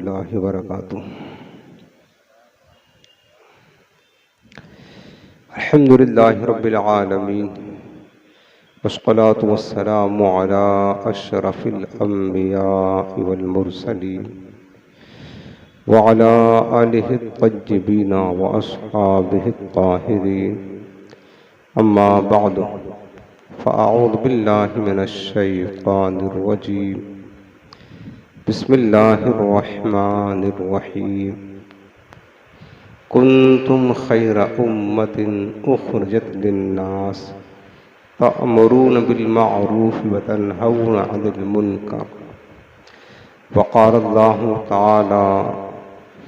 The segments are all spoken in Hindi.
रहमतुल्लाहि व बरकातुहू। अल्हम्दुलिल्लाहि रब्बिल आलमीन वस्सलातु वस्सलामु अला अशरफिल अंबिया वल मुरसलीन व अला आलिहि तय्यिबीन व अस्हाबिहि ताहिरीन। अम्मा बअदु फ़अऊज़ु बिल्लाहि मिनश शैतानिर रजीम। बिस्मिल्लाहिर रहमानिर रहीम। कुन्तुम खैरा उम्मतिन उखरिजत लिन्नास तअमुरून बिल मअरूफ व तनहौना अनिल मुनकर। व क़ाल अल्लाहु तआला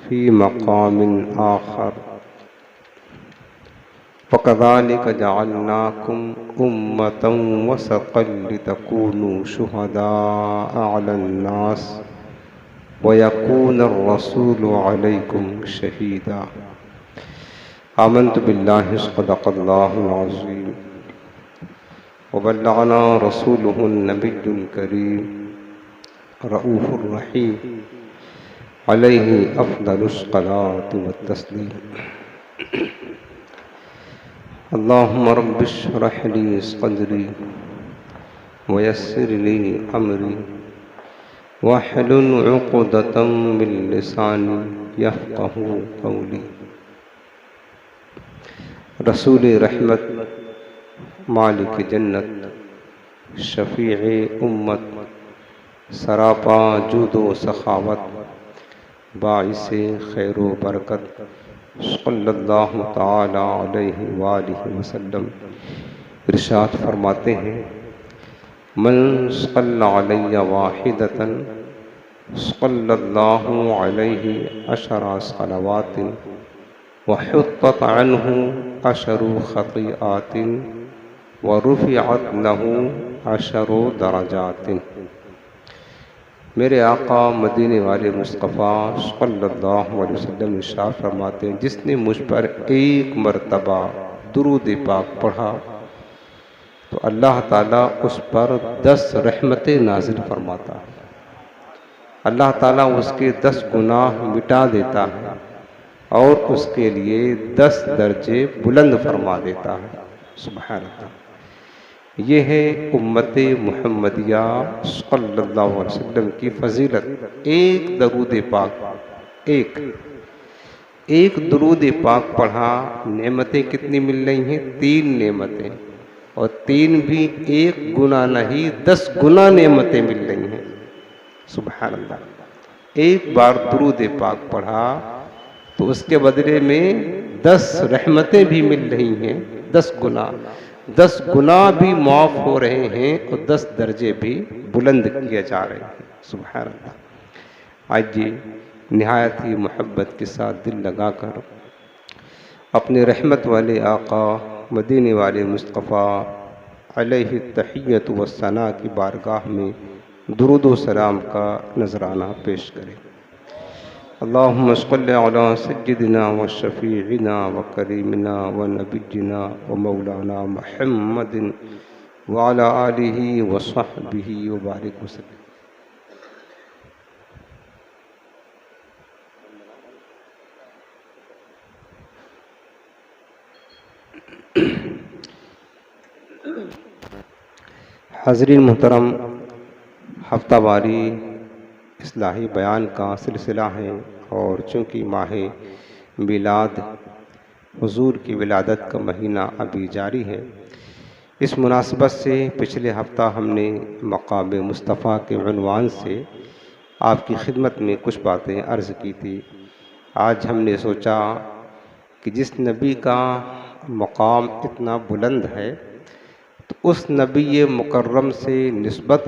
फ़ी मक़ामिन आख़र वकज़ालिक जअलनाकुम उम्मतन वसतन लितकूनू शुहदाअ अलन्नास व यकूनर रसूलु अलैकुम शहीदा। आमन्तु बिल्लाहि सदक़ल्लाहुल अज़ीम व बल्लगना रसूलुहुन नबियुल करीम रऊफ़ुर रहीम अलैहि अफ़ज़लुस सलाति व तस्लीम। अल्लाहुम्मा रब्बिश रह ली सदरी व यस्सिर ली अमरी वहलुल उक़दतम मिन लिसानी यफ़क़हू क़ौली। रसूल रहमत मालिक जन्नत शफ़ीए उम्मत सरापा जूदो सखावत बाइसे खैरो बरकत सल्लल्लाहु ताला अलैहि वालिहि वसल्लम इरशाद फरमाते हैं, मन सल्ला अलैया वाहिदतन सल्लल्लाहु अलैहि अशरा सलवातिन व हुत्तत अन्हु अशरु खतीआतिन व रुफ़िअत लहू अशरु दरजातिन। मेरे आका मदीने वाले मुस्तफ़ा सल्लल्लाहु अलैहि वसल्लम इरशाद फरमाते हैं, जिसने मुझ पर एक मरतबा दुरूद पाक पढ़ा तो अल्लाह ताला उस पर 10 रहमतें नाजिल फरमाता है। अल्लाह ताला उसके 10 गुनाह मिटा देता है और उसके लिए 10 दर्जे बुलंद फरमा देता है। सुभान अल्लाह। ये है उम्मत मुहम्मदिया सल्लल्लाहु अलैहि वसल्लम की फजीलत। एक दरूद पाक, एक दरूद पाक पढ़ा, नेमतें कितनी मिल रही हैं? 3 नेमतें, और 3 भी 1 गुना नहीं 10 गुना नेमतें मिल रही हैं। सुभान अल्लाह। एक बार दरूद पाक पढ़ा तो उसके बदले में 10 रहमतें भी मिल रही हैं। 10 गुना भी माफ़ हो रहे हैं और 10 दर्जे भी बुलंद किए जा रहे हैं। सुभान अल्लाह। आइए निहायत ही मोहब्बत के साथ दिल लगाकर अपने रहमत वाले आका मदीने वाले मुस्तफ़ा अलैहि तहिय्यत व सना की बारगाह में दुरूद व सलाम का नजराना पेश करें। अल्लाहुम्मा सल्लि अला सय्यिदिना व शफ़ीइना व करीमिना व नबिय्यिना व मौलाना मुहम्मदिन व अला आलिहि व सहबिहि व बारिक वसल्लम। हाज़रीन मोहतरम, हफ्तावारी इस्लाही बयान का सिलसिला है और चूँकि माह मिलाद हुज़ूर की विलादत का महीना अभी जारी है, इस मुनासबत से पिछले हफ्ता हमने मक़ाम मुस्तफ़ा के उन्वान से आपकी खिदमत में कुछ बातें अर्ज़ की थी। आज हमने सोचा कि जिस नबी का मक़ाम इतना बुलंद है तो उस नबी मुकर्रम से निस्बत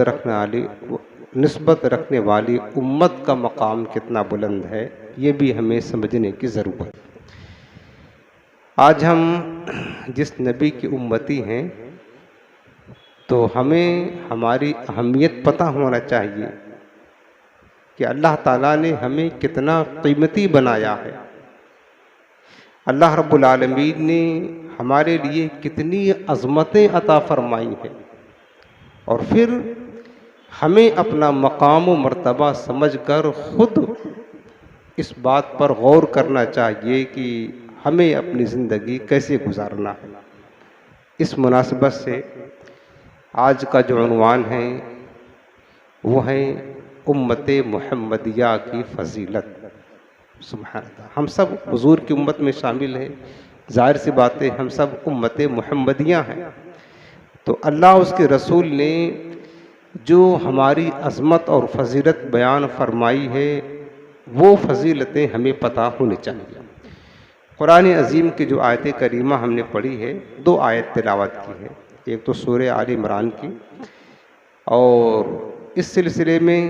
रखने वाली उम्मत का मक़ाम कितना बुलंद है, ये भी हमें समझने की ज़रूरत है। आज हम जिस नबी की उम्मती हैं तो हमें हमारी अहमियत पता होना चाहिए कि अल्लाह ताला ने हमें कितना कीमती बनाया है। अल्लाह रब्बुल आलमीन ने हमारे लिए कितनी अज़मतें अता फरमाई हैं और फिर हमें अपना मकाम व मर्तबा समझकर खुद इस बात पर गौर करना चाहिए कि हमें अपनी ज़िंदगी कैसे गुजारना है। इस मुनासिबत से आज का जो उन्वान है वो है उम्मते मुहम्मदिया की फ़जीलत। सुभान अल्लाह, हम सब हुजूर की उम्मत में शामिल हैं, ज़ाहिर सी बात है हम सब उम्मते मुहम्मदिया हैं। तो अल्लाह उसके रसूल ने जो हमारी अज़मत और फ़जीलत बयान फरमाई है वो फ़जीलतें हमें पता होनी चाहिए। कुरान अज़ीम की जो आयत करीमा हमने पढ़ी है, 2 आयत तिलावत की है, एक तो सूरह आल इमरान की, और इस सिलसिले में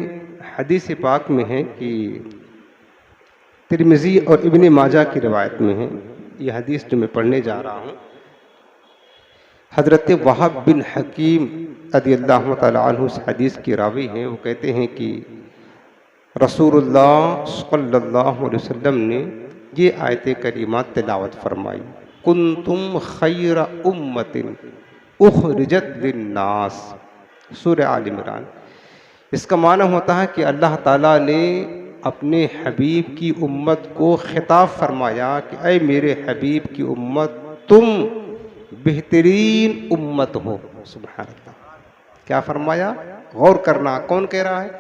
हदीस पाक में है कि तिरमिज़ी और इब्न माजा की रिवायत में है। ये हदीस जो मैं पढ़ने जा रहा हूँ, हज़रत वहाब बिन हकीम रज़ियल्लाहु तआला अन्हु इस हदीस की रावी हैं। वो कहते हैं कि रसूलुल्लाह सल्लल्लाहु अलैहि वसल्लम ने ये आयत करीमा तिलावत फरमाई, कुंतुम खैर उम्मतिन उखरिजत लिन्नास, सूरह आल इमरान। इसका माना होता है कि अल्लाह ताला ने अपने हबीब की उम्मत को खिताब फरमाया कि ऐ मेरे हबीब की उम्मत, तुम बेहतरीन उम्मत हो। सुभान अल्लाह, क्या फरमाया? गौर करना, कौन कह रहा है?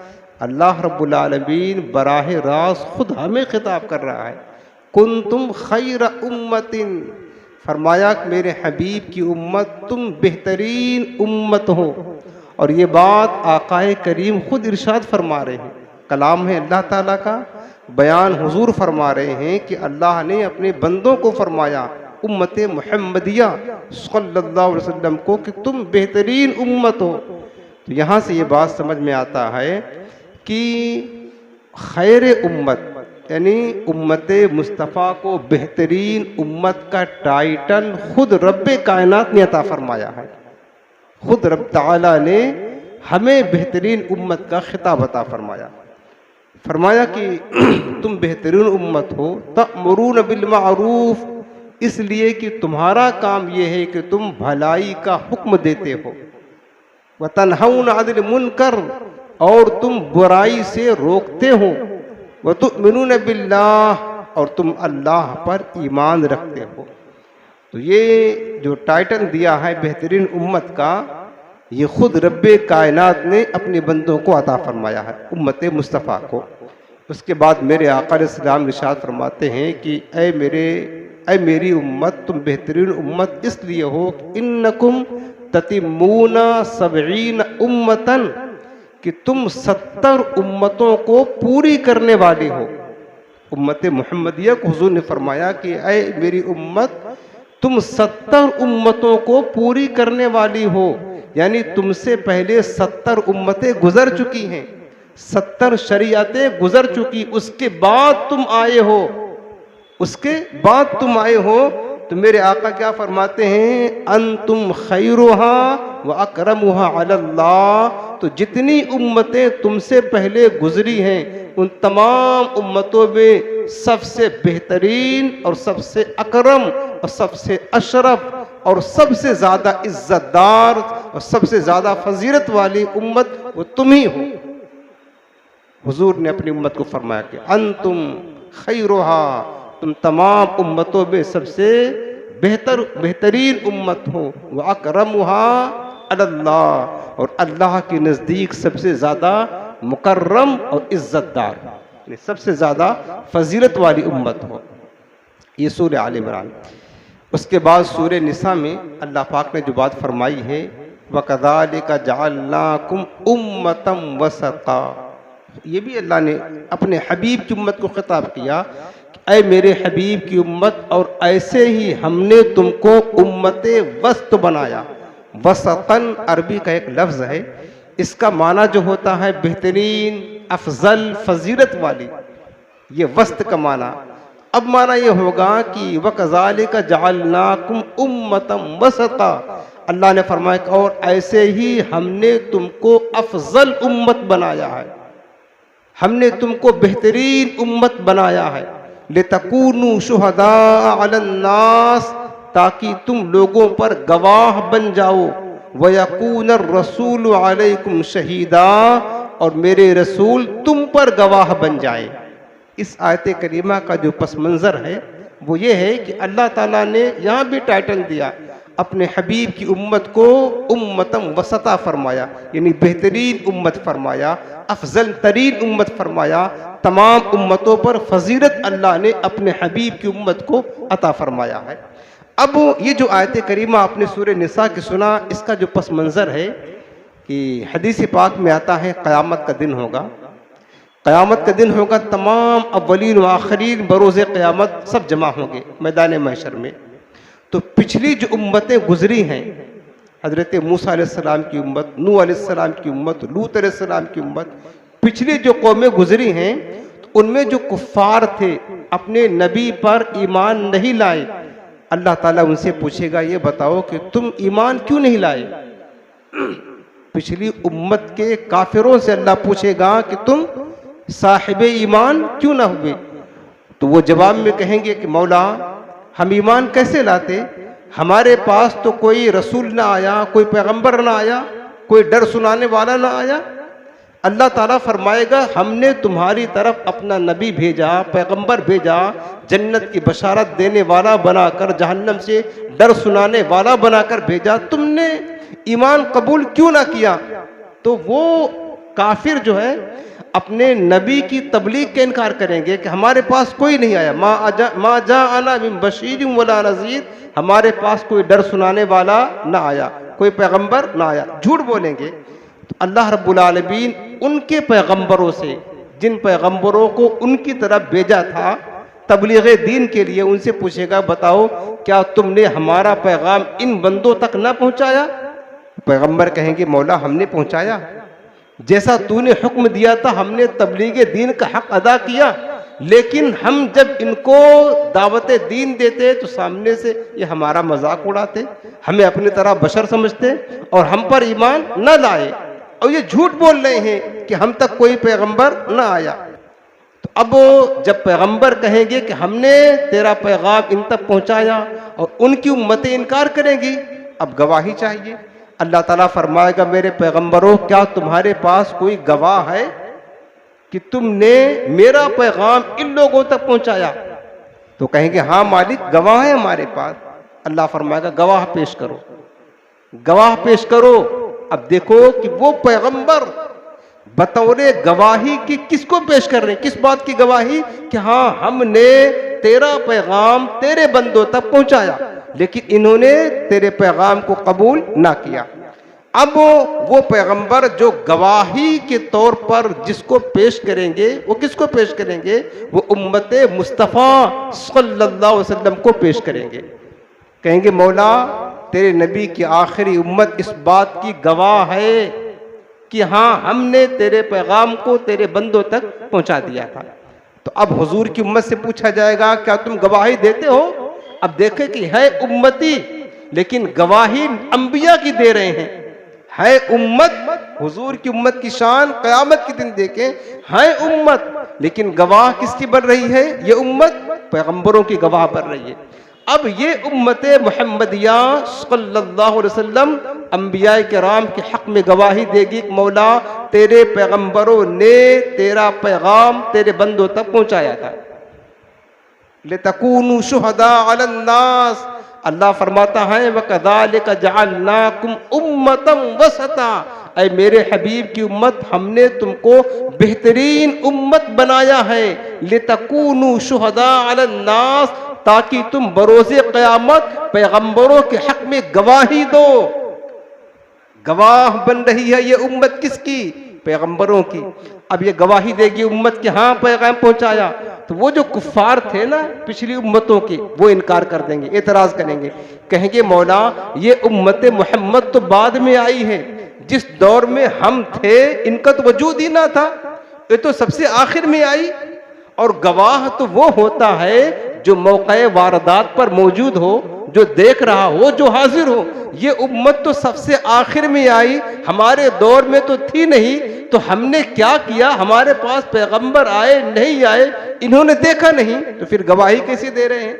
अल्लाह रब्बुल आलमीन बराह रास्त खुद हमें खिताब कर रहा है। कुंतुम खैर उम्मतिन, फरमाया कि मेरे हबीब की उम्मत तुम बेहतरीन उम्मत हो। और ये बात आकाए करीम खुद इरशाद फरमा रहे हैं, कलाम है अल्लाह ताला का, बयान हुजूर फरमा रहे हैं कि अल्लाह ने अपने बंदों को फरमाया, उम्मत मुहम्मदिया सल्लल्लाहु अलैहि वसल्लम को, कि तुम बेहतरीन उम्मत हो। तो यहाँ से ये बात समझ में आता है कि खैर उम्मत यानी उम्मत मुस्तफ़ा को बेहतरीन उम्मत का टाइटल खुद रब्बे कायनात ने अता फरमाया है। खुद रब ताला ने हमें बेहतरीन उम्मत का खिताब अता फरमाया। फरमाया कि तुम बेहतरीन उम्मत हो, तअमुरून बिल मारूफ, इसलिए कि तुम्हारा काम ये है कि तुम भलाई का हुक्म देते हो, व तन्हौना अनिल मुनकर, और तुम बुराई से रोकते हो, व तुमिनून बिल्लाह, और तुम अल्लाह पर ईमान रखते हो। तो ये जो टाइटल दिया है बेहतरीन उम्मत का, ये खुद रब्बे कायनात ने अपने बंदों को अता फरमाया है, उम्मत मुस्तफ़ा को। उसके बाद मेरे आका इस्लाम इरशाद फरमाते हैं कि ऐ मेरी उम्मत, तुम बेहतरीन उम्मत इसलिए हो इन्नकुम ततिमूना सबईन उम्मतन, कि तुम 70 उम्मतों को पूरी करने वाले हो। उम्मत मुहम्मदिया को हुजूर ने फरमाया कि ऐ मेरी उम्मत, तुम 70 उम्मतों को पूरी करने वाली हो, यानी तुमसे पहले 70 उम्मतें गुजर चुकी हैं, 70 शरीयतें गुजर चुकी, उसके बाद तुम आए हो, उसके बाद तुम आए हो। तो मेरे आका क्या फरमाते हैं? अंतुम खैरुहा व अकरमुहा अलल्लाह, तो जितनी उम्मतें तुमसे पहले गुजरी हैं उन तमाम उम्मतों में सबसे बेहतरीन और सबसे अकरम और सबसे अशरफ और सबसे ज़्यादा इज्जतदार और सबसे ज़्यादा फजीलत वाली उम्मत वो तुम ही हो। हुजूर ने अपनी उम्मत को फरमाया कि अंतुम खैरुहा, तुम तमाम उम्मतों में सबसे बेहतरीन उम्मत हो, व अकरमुहा अलल्लाह, और अल्लाह के नज़दीक सबसे ज़्यादा मुकर्रम और इज़्ज़तदार, सबसे ज़्यादा फजीलत वाली उम्मत हो। ये सूरह आल इमरान। उसके बाद सूरह निसा में अल्लाह पाक ने जो बात फरमाई है, वकज़ालिका जअलनाकुम उम्मतम वसता, ये भी अल्लाह ने अपने हबीब की उम्मत को खिताब किया, ऐ मेरे हबीब की उम्मत, और ऐसे ही हमने तुमको उम्मते वस्त बनाया। वसतन अरबी का एक लफ्ज़ है, इसका माना जो होता है बेहतरीन, अफजल, फजीलत वाली, ये वस्त का माना। अब माना ये होगा कि वकज़ालिका जअलनाकुम उम्मतम वसता, अल्लाह ने फरमाया और ऐसे ही हमने तुमको अफजल उम्मत बनाया है, हमने तुमको बेहतरीन उम्मत बनाया है। लितकूनू शुहदा अलन्नास, ताकि तुम लोगों पर गवाह बन जाओ। वयकून रसूल अलैकुम शहीदा, और मेरे रसूल तुम पर गवाह बन जाए। इस आयत करीमा का जो पस मंज़र है वो ये है कि अल्लाह ताला ने यहाँ भी टाइटल दिया, अपने हबीब की उम्मत को उम्मतम वसता फरमाया, यानी बेहतरीन उम्मत फरमाया, अफजल तरीन उम्मत फरमाया। तमाम उम्मतों पर फजीलत अल्लाह ने अपने हबीब की उम्मत को अता फरमाया है। अब ये जो आयत करीमा आपने सूरह निसा की सुना, इसका जो पस मंज़र है कि हदीस पाक में आता है क़यामत का दिन होगा, क़यामत का दिन होगा, तमाम अव्वलीन व आखिरीन बरोज़े क़यामत सब जमा होंगे मैदान महशर में। तो पिछली जो उम्मतें गुजरी हैं, हज़रत मूसा अलैहिस्सलाम की उम्मत, नूह अलैहिस्सलाम की उम्मत, लूत अलैहिस्सलाम की उम्मत, पिछली जो कौमें गुजरी हैं, तो उनमें जो कुफ़ार थे अपने नबी पर ईमान नहीं लाए, अल्लाह ताला उनसे पूछेगा ये बताओ कि तुम ईमान क्यों नहीं लाए। पिछली उम्मत के काफिरों से अल्लाह पूछेगा कि तुम साहिब ईमान क्यों ना हुए। तो वो जवाब में कहेंगे कि मौला हम ईमान कैसे लाते, हमारे पास तो कोई रसूल ना आया, कोई पैगंबर ना आया, कोई डर सुनाने वाला ना आया। अल्लाह ताला फरमाएगा हमने तुम्हारी तरफ अपना नबी भेजा, पैगंबर भेजा, जन्नत की बशारत देने वाला बनाकर, जहन्नम से डर सुनाने वाला बनाकर भेजा, तुमने ईमान कबूल क्यों ना किया। तो वो काफिर जो है अपने नबी की तबलीग का इनकार करेंगे कि हमारे पास कोई नहीं आया, मा जा आना बिन बशीर वला नज़ीर, हमारे पास कोई डर सुनाने वाला ना आया, कोई पैगंबर ना आया, झूठ बोलेंगे। तो अल्लाह रब्बुल आलमीन उनके पैगंबरों से, जिन पैगंबरों को उनकी तरफ भेजा था तबलीग दीन के लिए, उनसे पूछेगा बताओ क्या तुमने हमारा पैगाम इन बंदों तक ना पहुंचाया। पैगंबर कहेंगे मौला हमने पहुंचाया, जैसा तूने हुक्म दिया था हमने तबलीग दीन का हक अदा किया, लेकिन हम जब इनको दावत दीन देते तो सामने से ये हमारा मजाक उड़ाते, हमें अपनी तरह बशर समझते और हम पर ईमान न लाए, और ये झूठ बोल रहे हैं कि हम तक कोई पैगंबर न आया। तो अब जब पैगंबर कहेंगे कि हमने तेरा पैगाम इन तक पहुंचाया और उनकी उम्मतें इनकार करेंगी, अब गवाही चाहिए। अल्लाह ताला फरमाएगा मेरे पैगंबरों क्या तुम्हारे पास कोई गवाह है कि तुमने मेरा पैगाम इन लोगों तक पहुंचाया। तो कहेंगे हाँ मालिक गवाह है हमारे पास। अल्लाह फरमाएगा गवाह पेश करो, गवाह पेश करो। अब देखो कि वो पैगंबर बतौरे गवाही की किसको पेश कर रहे हैं, किस बात की गवाही कि हाँ हमने तेरा पैगाम तेरे बंदों तक पहुंचाया, लेकिन इन्होंने तेरे पैगाम को कबूल ना किया। अब वो पैगंबर जो गवाही के तौर पर जिसको पेश करेंगे, वो किसको पेश करेंगे, वो उम्मत मुस्तफ़ा सल्लल्लाहु अलैहि वसल्लम को पेश करेंगे। कहेंगे मौला तेरे नबी की आखिरी उम्मत इस बात की गवाह है कि हाँ हमने तेरे पैगाम को तेरे बंदों तक पहुंचा दिया था। तो अब हुजूर की उम्मत से पूछा जाएगा क्या तुम गवाही देते हो। अब देखें कि है उम्मती, लेकिन गवाही अंबिया की दे रहे हैं। है उम्मत, हुजूर की उम्मत की शान क़यामत के दिन देखें, है उम्मत, लेकिन गवाह किसकी बन रही है, ये उम्मत पैगंबरों की गवाह बन रही है। अब ये उम्मत मुहम्मदिया सल्लल्लाहु अलैहि वसल्लम अंबिया किराम के हक में गवाही देगी कि मौला तेरे पैगंबरों ने तेरा पैगाम तेरे बंदों तक पहुंचाया था। लितकूनु शुहदा अलन नास, अल्लाह फरमाता है वकज़ालिक जअलनाकुम उम्मतन वसता, ऐ मेरे हबीब की उम्मत हमने तुमको बेहतरीन उम्मत बनाया है। लितकूनु शुहदा अलन नास, ताकि तुम बरोज़े क़यामत पैगंबरों के हक में गवाही दो। गवाह बन रही है ये उम्मत किसकी, पैगंबरों की। अब ये गवाही देगी उम्मत के हाँ पैगाम पहुंचाया, तो वो जो कुफ्फार थे ना पिछली उम्मतों के, वो इनकार कर देंगे, एतराज करेंगे, कहेंगे मौला ये उम्मत मोहम्मद तो बाद में आई है, जिस दौर में हम थे इनका तो वजूद ही ना था, ये तो सबसे आखिर में आई। और गवाह तो वो होता है जो मौक़े वारदात पर मौजूद हो, जो देख रहा हो, जो हाजिर हो। ये उम्मत तो सबसे आखिर में आई, हमारे दौर में तो थी नहीं, तो हमने क्या किया, हमारे पास पैगंबर आए नहीं आए, इन्होंने देखा नहीं, तो फिर गवाही कैसे दे रहे हैं।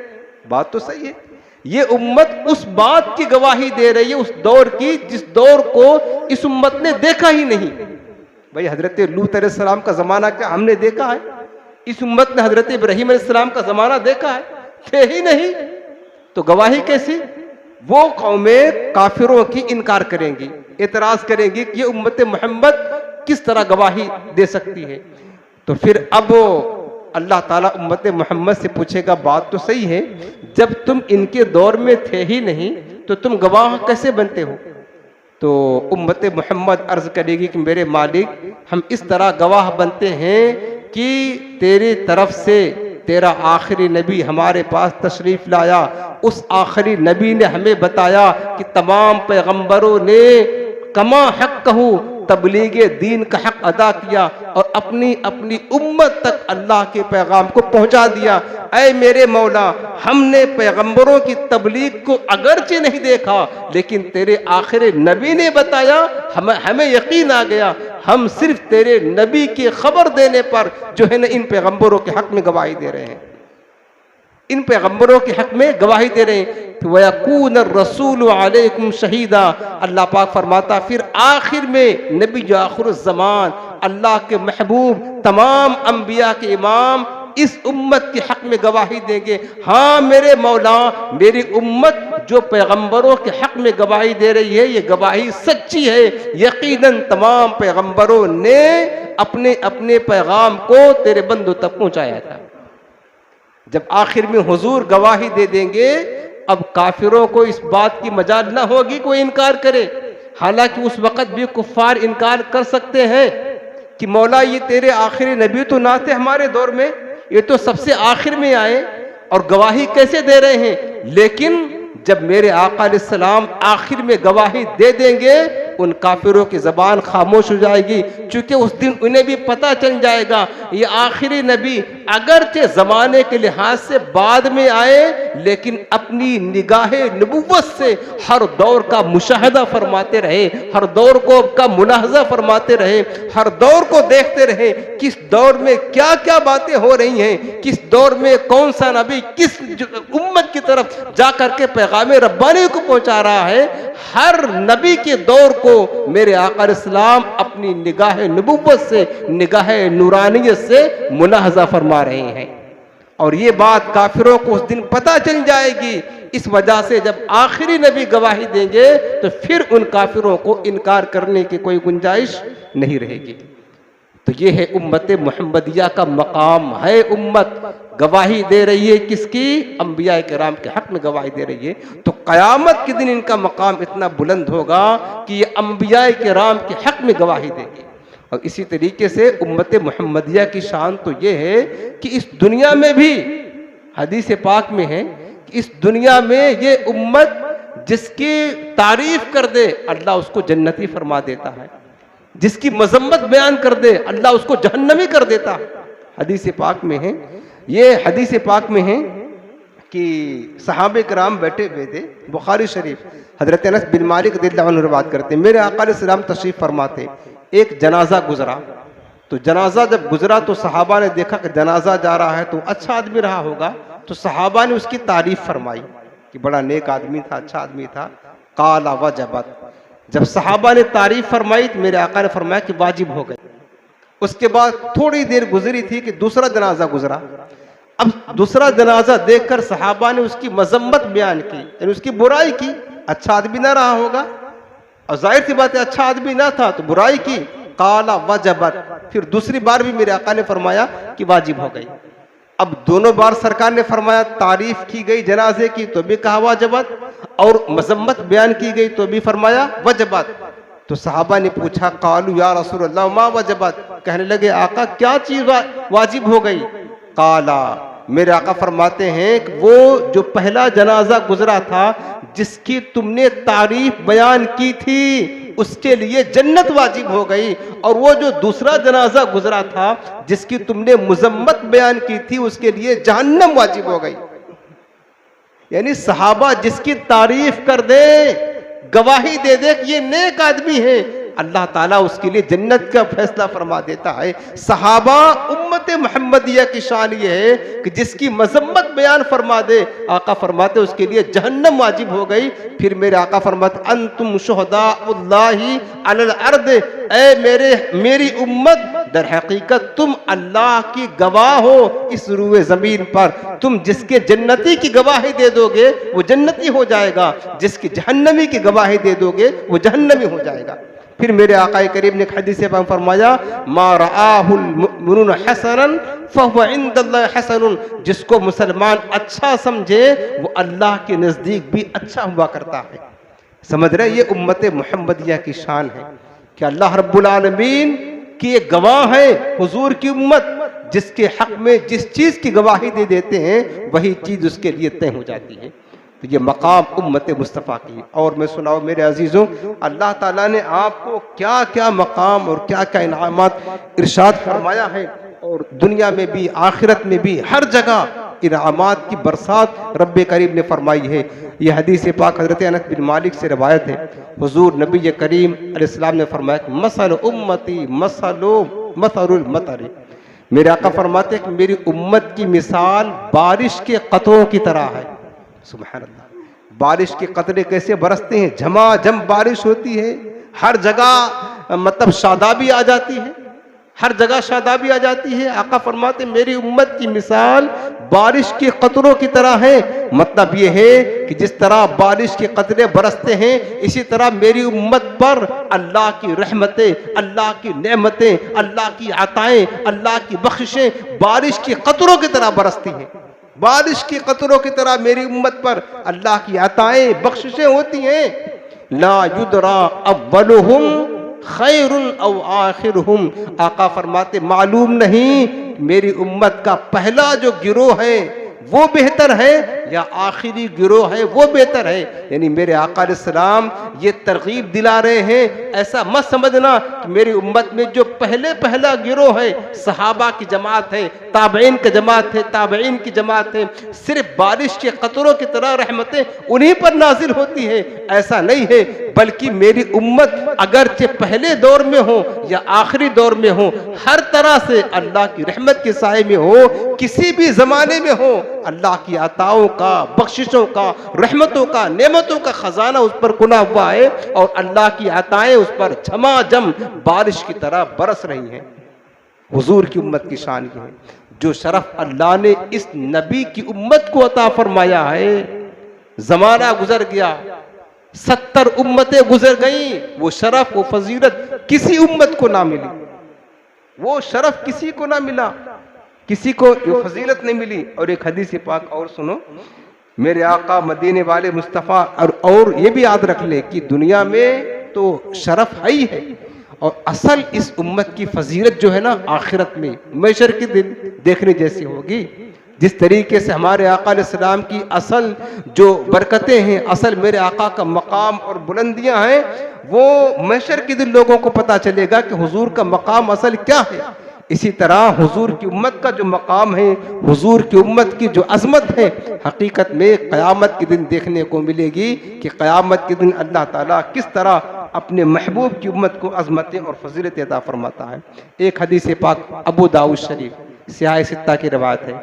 बात तो सही है, ये उम्मत उस बात की गवाही दे रही है, उस दौर की जिस दौर को इस उम्मत ने देखा ही नहीं। भाई हजरत लूत अलैहिस्सलाम का जमाना क्या हमने देखा है, इस उम्मत ने हजरत इब्राहीम अलैहिस्सलाम का ज़माना देखा है? थे ही नहीं, तो गवाही कैसी? वो कौमें काफिरों की इनकार करेंगी, एतराज़ करेंगी कि ये उम्मत मोहम्मद किस तरह गवाही दे सकती है। तो फिर अब अल्लाह ताला उम्मत मोहम्मद से पूछेगा, बात तो सही है, जब तुम इनके दौर में थे ही नहीं तो तुम गवाह कैसे बनते हो? तो उम्मत मोहम्मद अर्ज करेगी कि मेरे मालिक, हम इस तरह गवाह बनते हैं कि तेरी तरफ से तेरा आखिरी नबी हमारे पास तशरीफ लाया, उस आखिरी नबी ने हमें बताया कि तमाम पैगंबरों ने कमा हक कहूँ तबलीग दीन का हक अदा किया और अपनी अपनी उम्मत तक अल्लाह के पैगाम को पहुंचा दिया। ऐ मेरे मौला, हमने पैगंबरों की तबलीग को अगरचे नहीं देखा, लेकिन तेरे आखिर नबी ने बताया, हमें यकीन आ गया। हम सिर्फ तेरे नबी की खबर देने पर जो है ना इन पैगंबरों के हक में गवाही दे रहे हैं, इन पैगंबरों के हक में गवाही दे रहे हैं। वयकून रसूल अलैकुम शहीदा, अल्लाह पाक फरमाता फिर आखिर में नबी जो आखिर ज़मान, अल्लाह के महबूब, तमाम अंबिया के इमाम इस उम्मत के हक में गवाही देंगे। हाँ मेरे मौला, मेरी उम्मत जो पैगंबरों के हक में गवाही दे रही है, ये गवाही सच्ची है। यकीनन तमाम पैगंबरों ने अपने अपने पैगाम को तेरे बंदों तक पहुंचाया था। जब आखिर में हुजूर गवाही दे देंगे, अब काफिरों को इस बात की मजाल न होगी कोई इनकार करे। हालांकि उस वक़्त भी कुफ्फार इनकार कर सकते हैं कि मौला ये तेरे आखिरी नबी तो ना थे हमारे दौर में, ये तो सबसे आखिर में आए और गवाही कैसे दे रहे हैं। लेकिन जब मेरे आका अलैहिस्सलाम आखिर में गवाही दे देंगे, उन काफिरों की ज़बान खामोश हो जाएगी, क्योंकि उस दिन उन्हें भी पता चल जाएगा ये आखिरी नबी अगरचे ज़माने के लिहाज से बाद में आए, लेकिन अपनी निगाहे नबुव्वत से हर दौर का मुशाहदा फरमाते रहे, हर दौर को का मुलाहजा फरमाते रहे, हर दौर को देखते रहे किस दौर में क्या क्या बातें हो रही हैं, किस दौर में कौन सा नबी किस उम्मत की तरफ जा करके पैगाम रब्बानी को पहुंचा रहा है। हर नबी के दौर को मेरे आका इस्लाम अपनी निगाह नबुव्वत से, निगाह नूरानियत से मुलाहजा फरमा रहे हैं। और ये बात काफिरों को उस दिन पता चल जाएगी। इस वजह से जब आखिरी नबी गवाही देंगे तो फिर उन काफिरों को इनकार करने की कोई गुंजाइश नहीं रहेगी। तो ये है उम्मत मुहम्मदिया का मकाम है। उम्मत गवाही दे रही है किसकी? अंबिया किराम के हक में गवाही दे रही है। तो क़यामत के दिन इनका मकाम इतना बुलंद होगा कि ये अंबिया किराम के हक में गवाही देंगे। और इसी तरीके से उम्मत मुहम्मदिया की शान तो ये है कि इस दुनिया में भी हदीस पाक में है कि इस दुनिया में ये उम्मत जिसकी तारीफ कर दे अल्लाह उसको जन्नती फरमा देता है, जिसकी मजम्मत बयान कर दे अल्लाह उसको जहन्नमी कर देता है। हदीस पाक में है, ये हदीस पाक में है कि सहाबे कराम बैठे हुए थे, बुखारी शरीफ, हजरत अनस बिन मालिक रज़ियल्लाहु अन्हु बात करते हैं, मेरे आका अलैहिस्सलाम तशरीफ फरमाते, एक जनाजा गुजरा। तो जनाजा जब गुजरा तो सहाबा ने देखा कि जनाजा जा रहा है तो अच्छा आदमी रहा होगा, तो सहाबा ने उसकी तारीफ फरमाई कि बड़ा नेक आदमी था, अच्छा आदमी था। काला वजबत, जब सहाबा ने तारीफ फरमाई तो मेरे आका ने फरमाया कि वाजिब हो गई। उसके बाद थोड़ी देर गुजरी थी कि दूसरा जनाजा गुजरा। अब दूसरा जनाजा देखकर सहाबा ने उसकी मजम्मत बयान की, यानी उसकी बुराई की। अच्छा आदमी ना रहा होगा और जाहिर सी बात है अच्छा आदमी ना था तो बुराई की। काला वजबत, फिर दूसरी बार भी मेरे आका ने फरमाया कि वाजिब हो गई। अब दोनों बार सरकार ने फरमाया, तारीफ की गई जनाजे की तो भी कहा वाजबत, और मजम्मत बयान की गई तो भी फरमाया वजबत। तो सहाबा ने पूछा, कालू या रसूलल्लाह मा वजबत, कहने लगे आका क्या चीज वाजिब हो गई? काला, मेरे आका फरमाते हैं कि वो जो पहला जनाजा गुजरा था जिसकी तुमने तारीफ बयान की थी उसके लिए जन्नत वाजिब हो गई, और वो जो दूसरा जनाजा गुजरा था जिसकी तुमने मुजम्मत बयान की थी उसके लिए जहन्नम वाजिब हो गई। यानी सहाबा जिसकी तारीफ कर दे, गवाही दे दे कि ये नेक आदमी है, अल्लाह ताला उसके लिए जन्नत का फैसला फरमा देता है। सहाबा उम्मत मोहम्मदिया की शान ये है कि जिसकी मजम्मत बयान फरमा दे, आका फरमाते उसके लिए जहन्नम वाजिब हो गई। फिर मेरे आका फरमाते अंतुम शुहदाउल्लाहि अलल अर्द, ए मेरी उम्मत दर हकीकत तुम अल्लाह की गवाह हो इस रूए जमीन पर। तुम जिसके जन्नती की गवाही दे दोगे वो जन्नती हो जाएगा, जिसकी जहन्नमी की गवाही दे दोगे वो जहन्नमी हो जाएगा। फिर मेरे आका करीम ने एक हदीस में फरमाया मा रआहुल मुमिनुन हसनन फहुव इंदल्लाहि हसनुन, जिसको मुसलमान अच्छा समझे वो अल्लाह के नजदीक भी अच्छा हुआ करता है। समझ रहे, ये उम्मत मुहम्मदिया की शान है कि अल्लाह रब्बुल आलमीन की एक गवाह है हुजूर की उम्मत, जिसके हक में जिस चीज की गवाही दे देते हैं वही चीज उसके लिए तय हो जाती है। तो ये मकाम उम्मत मुस्तफ़ा की। और मैं सुनाओ मेरे अजीज़ों, अल्लाह ताला ने आपको क्या क्या मकाम और क्या क्या इनामात इरशाद फरमाया है, और दुनिया में भी आखिरत में भी हर जगह इनामात की बरसात रब्बे करीम ने फरमाई है। यह हदीस पाक हज़रत अनस बिन मालिक से रवायत है। हुजूर नबी करीम अलैहिस्सलाम ने फरमाया कि मसल उम्मती मसलुल मतरी, मेरे आका फरमाते हैं कि मेरी उम्मत की मिसाल बारिश के कतरों की तरह है। सुभान अल्लाह, बारिश के कतरे कैसे बरसते हैं, झमाझम बारिश होती है, हर जगह मतलब शादाबी आ जाती है, हर जगह शादाबी आ जाती है। आका फरमाते मेरी उम्मत की मिसाल बारिश के कतरों की तरह है। मतलब ये है कि जिस तरह बारिश के कतरे बरसते हैं इसी तरह मेरी उम्मत पर अल्लाह की रहमतें, अल्लाह की नेमतें, अल्लाह की अताएं, अल्लाह की बख्शिशें बारिश के कतरों की तरह बरसती हैं। बारिश के कतरों की तरह मेरी उम्मत पर अल्लाह की अताएं बख्शिशें होती हैं। ला युदरा अव्वलुहुम खैरुन औ आखिरुहुम, आका फरमाते मालूम नहीं मेरी उम्मत का पहला जो गिरोह है वो बेहतर है या आखिरी गिरोह है वो बेहतर है। यानी मेरे आका अलैहिस्सलाम ये तरगीब दिला रहे हैं, ऐसा मत समझना कि मेरी उम्मत में जो पहला गिरोह है सहाबा की जमात है, ताबईन की जमात है, ताबईन की जमात है, सिर्फ बारिश के कतरों की तरह रहमतें उन्हीं पर नाजिल होती है, ऐसा नहीं है। बल्कि मेरी उम्मत अगरचे पहले दौर में हो या आखिरी दौर में हो, हर तरह से अल्लाह की रहमत के साए में हो, किसी भी जमाने में हो, अल्लाह की अताओं का, बख्शिशों का, रहमतों का, नेमतों का खजाना उस पर खुला हुआ है और अल्लाह की अताएं उस पर झमाझम बारिश की तरह बरस रही हैं। हुजूर की उम्मत की शान ये है, जो शरफ अल्लाह ने इस नबी की उम्मत को अता फरमाया है। जमाना गुजर गया, 70 उम्मतें गुजर गई, वो शरफ वो फजीलत किसी उम्मत को ना मिली, वो शरफ किसी को ना मिला, किसी को ये फजीलत नहीं मिली। और एक हदीस पाक और सुनो, मेरे आका मदीने वाले मुस्तफ़ा, और ये भी याद रख ले कि दुनिया में तो शरफ है ही है, और असल इस उम्मत की फजीलत जो है ना आखिरत में महशर के दिन देखने जैसी होगी। जिस तरीके से हमारे आका अलैहिस्सलाम की असल जो बरकतें हैं, असल मेरे आका का मकाम और बुलंदियां हैं, वो महशर के दिन लोगों को पता चलेगा कि हुजूर का मकाम असल क्या है। इसी तरह हुजूर की उम्मत का जो मकाम है, हुजूर की उम्मत की जो अजमत है, हकीकत में क़यामत के दिन देखने को मिलेगी कि क़यामत के दिन अल्लाह ताला किस तरह अपने महबूब की उम्मत को अजमतें और फजीलत अता फरमाता है। एक हदीस पाक अबू दाऊद शरीफ सियाह सित्ता की रवायत है।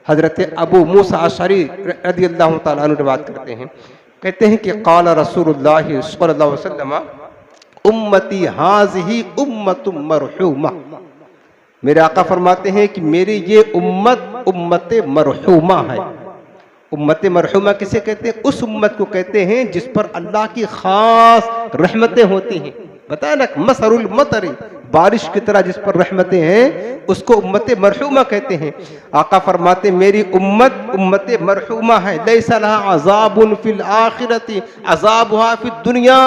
हजरत अबू मूसा अशअरी रज़ियल्लाहु ताला अन्हु रिवायत करते हैं, कहते हैं कि क़ाल रसूलुल्लाह सल्लल्लाहु अलैहि वसल्लम उम्मती हाज़िही उम्मतुम मरहूमा, मेरे आका फरमाते हैं कि मेरी ये उम्मत उम्मत मरहूमा है। उम्मत मरहूमा किसे कहते हैं? उस उम्मत को कहते हैं जिस पर अल्लाह की खास रहमतें होती हैं। बताया ना, मसरुल मतरी, बारिश की तरह जिस पर रहमतें हैं उसको उम्मत मरहूमा कहते हैं। आका फरमाते मेरी उम्मत उम्मत मरहूमा है। लैसा लहा अज़ाबुन फिल आखिरती अज़ाबुहा फिद दुनिया,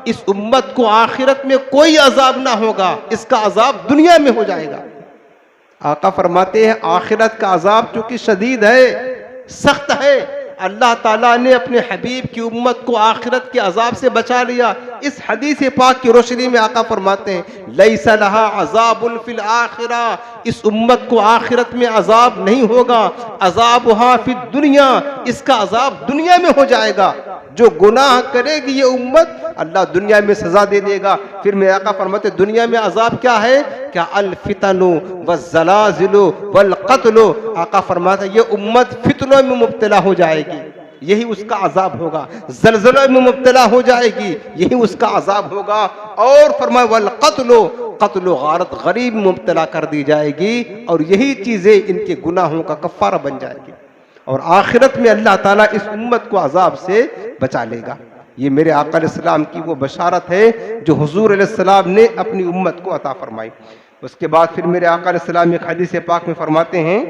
इस उम्मत को आखिरत में कोई अजाब ना होगा, इसका अजाब दुनिया में हो जाएगा। आका फरमाते हैं आखिरत का अजाब चूंकि शदीद है, सख्त है, अल्लाह ताला ने अपने हबीब की उम्मत को आखिरत के अजाब से बचा लिया। इस हदीस पाक की रोशनी में आका फरमाते हैं लैसा लहा अज़ाबुन फिल आखिरा, इस उम्मत को आखिरत में अजाब नहीं होगा, अज़ाबुहा फिद दुनिया, इसका अजाब दुनिया में हो जाएगा। जो गुनाह करेगी ये उम्मत, अल्लाह दुनिया में सजा दे देगा। फिर मेरे आका फरमाते दुनिया में अजाब क्या है, क्या अल फितनु वज़्ज़लाज़िलु वल क़त्लु। आका फरमाते ये उम्मत फितनों में मुब्तला हो जाएगी, यही उसका अजाब होगा। ज़लज़लों में मुब्तला हो जाएगी, यही उसका अजाब होगा। और फरमाया वल क़त्लु, क़त्ल गारत गरीब में मुब्तला कर दी जाएगी, और यही चीज़ें इनके गुनाहों का कफ़ारा बन जाएगी। और आखिरत में अल्लाह ताला इस उम्मत को अजाब से बचा लेगा। ये मेरे आका अलैहिस्सलाम की वो बशारत है जो हुजूर अलैहिस्सलाम ने अपनी उम्मत को अता फरमाई। उसके बाद फिर मेरे आका अलैहिस्सलाम एक हदीस पाक में फरमाते हैं,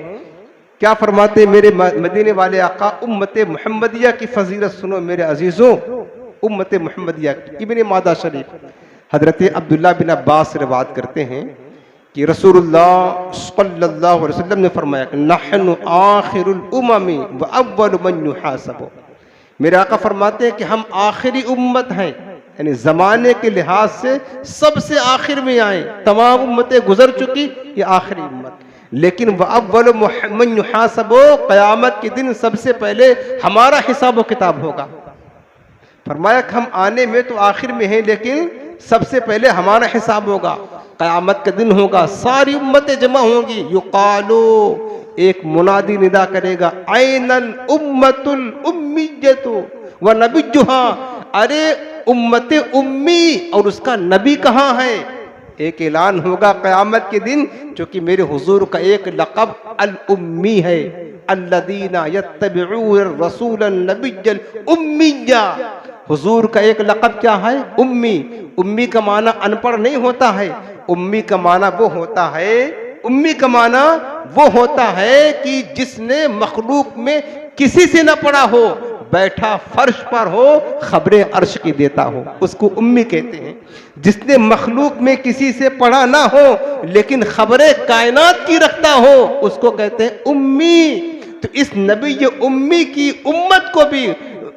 क्या फरमाते मेरे मदीने वाले आका, उम्मत मुहम्मदिया की फजीलत सुनो मेरे अजीजों। उम्मत मुहम्मदिया की इब्ने मादा शरीफ हजरत अब्दुल्ला बिन अब्बास से रिवायत करते हैं कि रसूलुल्लाह सल्लल्लाहु अलैहि वसल्लम ने फरमाया कि नहनु आखिरुल उम्मी व अव्वलु मन युहासबु। मेरे आका फरमाते हैं कि हम आखिरी उम्मत हैं, यानी ज़माने के लिहाज से सबसे आखिर में आए। तमाम उम्मतें गुजर चुकी, ये आखिरी उम्मत। लेकिन व अव्वलु मन युहासबु, क़यामत के दिन सबसे पहले हमारा हिसाब व किताब होगा। फरमाया कि हम आने में तो आखिर में हैं, लेकिन सबसे पहले हमारा हिसाब होगा। क़यामत का दिन होगा, सारी उम्मतें जमा होंगी। युक़ालू, एक मुनादी निदा करेगा, ऐनल उम्मतुल उम्मिय्यतु व नबिय्युहा। अरे उम्मते उम्मी और उसका नबी कहाँ है। एक ऐलान होगा क़यामत के दिन, क्योंकि मेरे हुजूर का एक लक़ब अल उम्मी है, अल्लज़ीना यत्तबिऊन रसूलन नबिय्यल उम्मिय्या। हुजूर का एक लक़ब क्या है, उम्मी। उम्मी का माना अनपढ़ नहीं होता है, उम्मी का माना वो होता है, उम्मी का माना वो होता है कि जिसने मखलूक में किसी से न पढ़ा हो, बैठा फर्श पर हो, खबरें अर्श की देता हो, उसको उम्मी कहते हैं। जिसने मखलूक में किसी से पढ़ा ना हो लेकिन खबरें कायनात की रखता हो, उसको कहते हैं उम्मी। तो इस नबी उम्मी की उम्मत को भी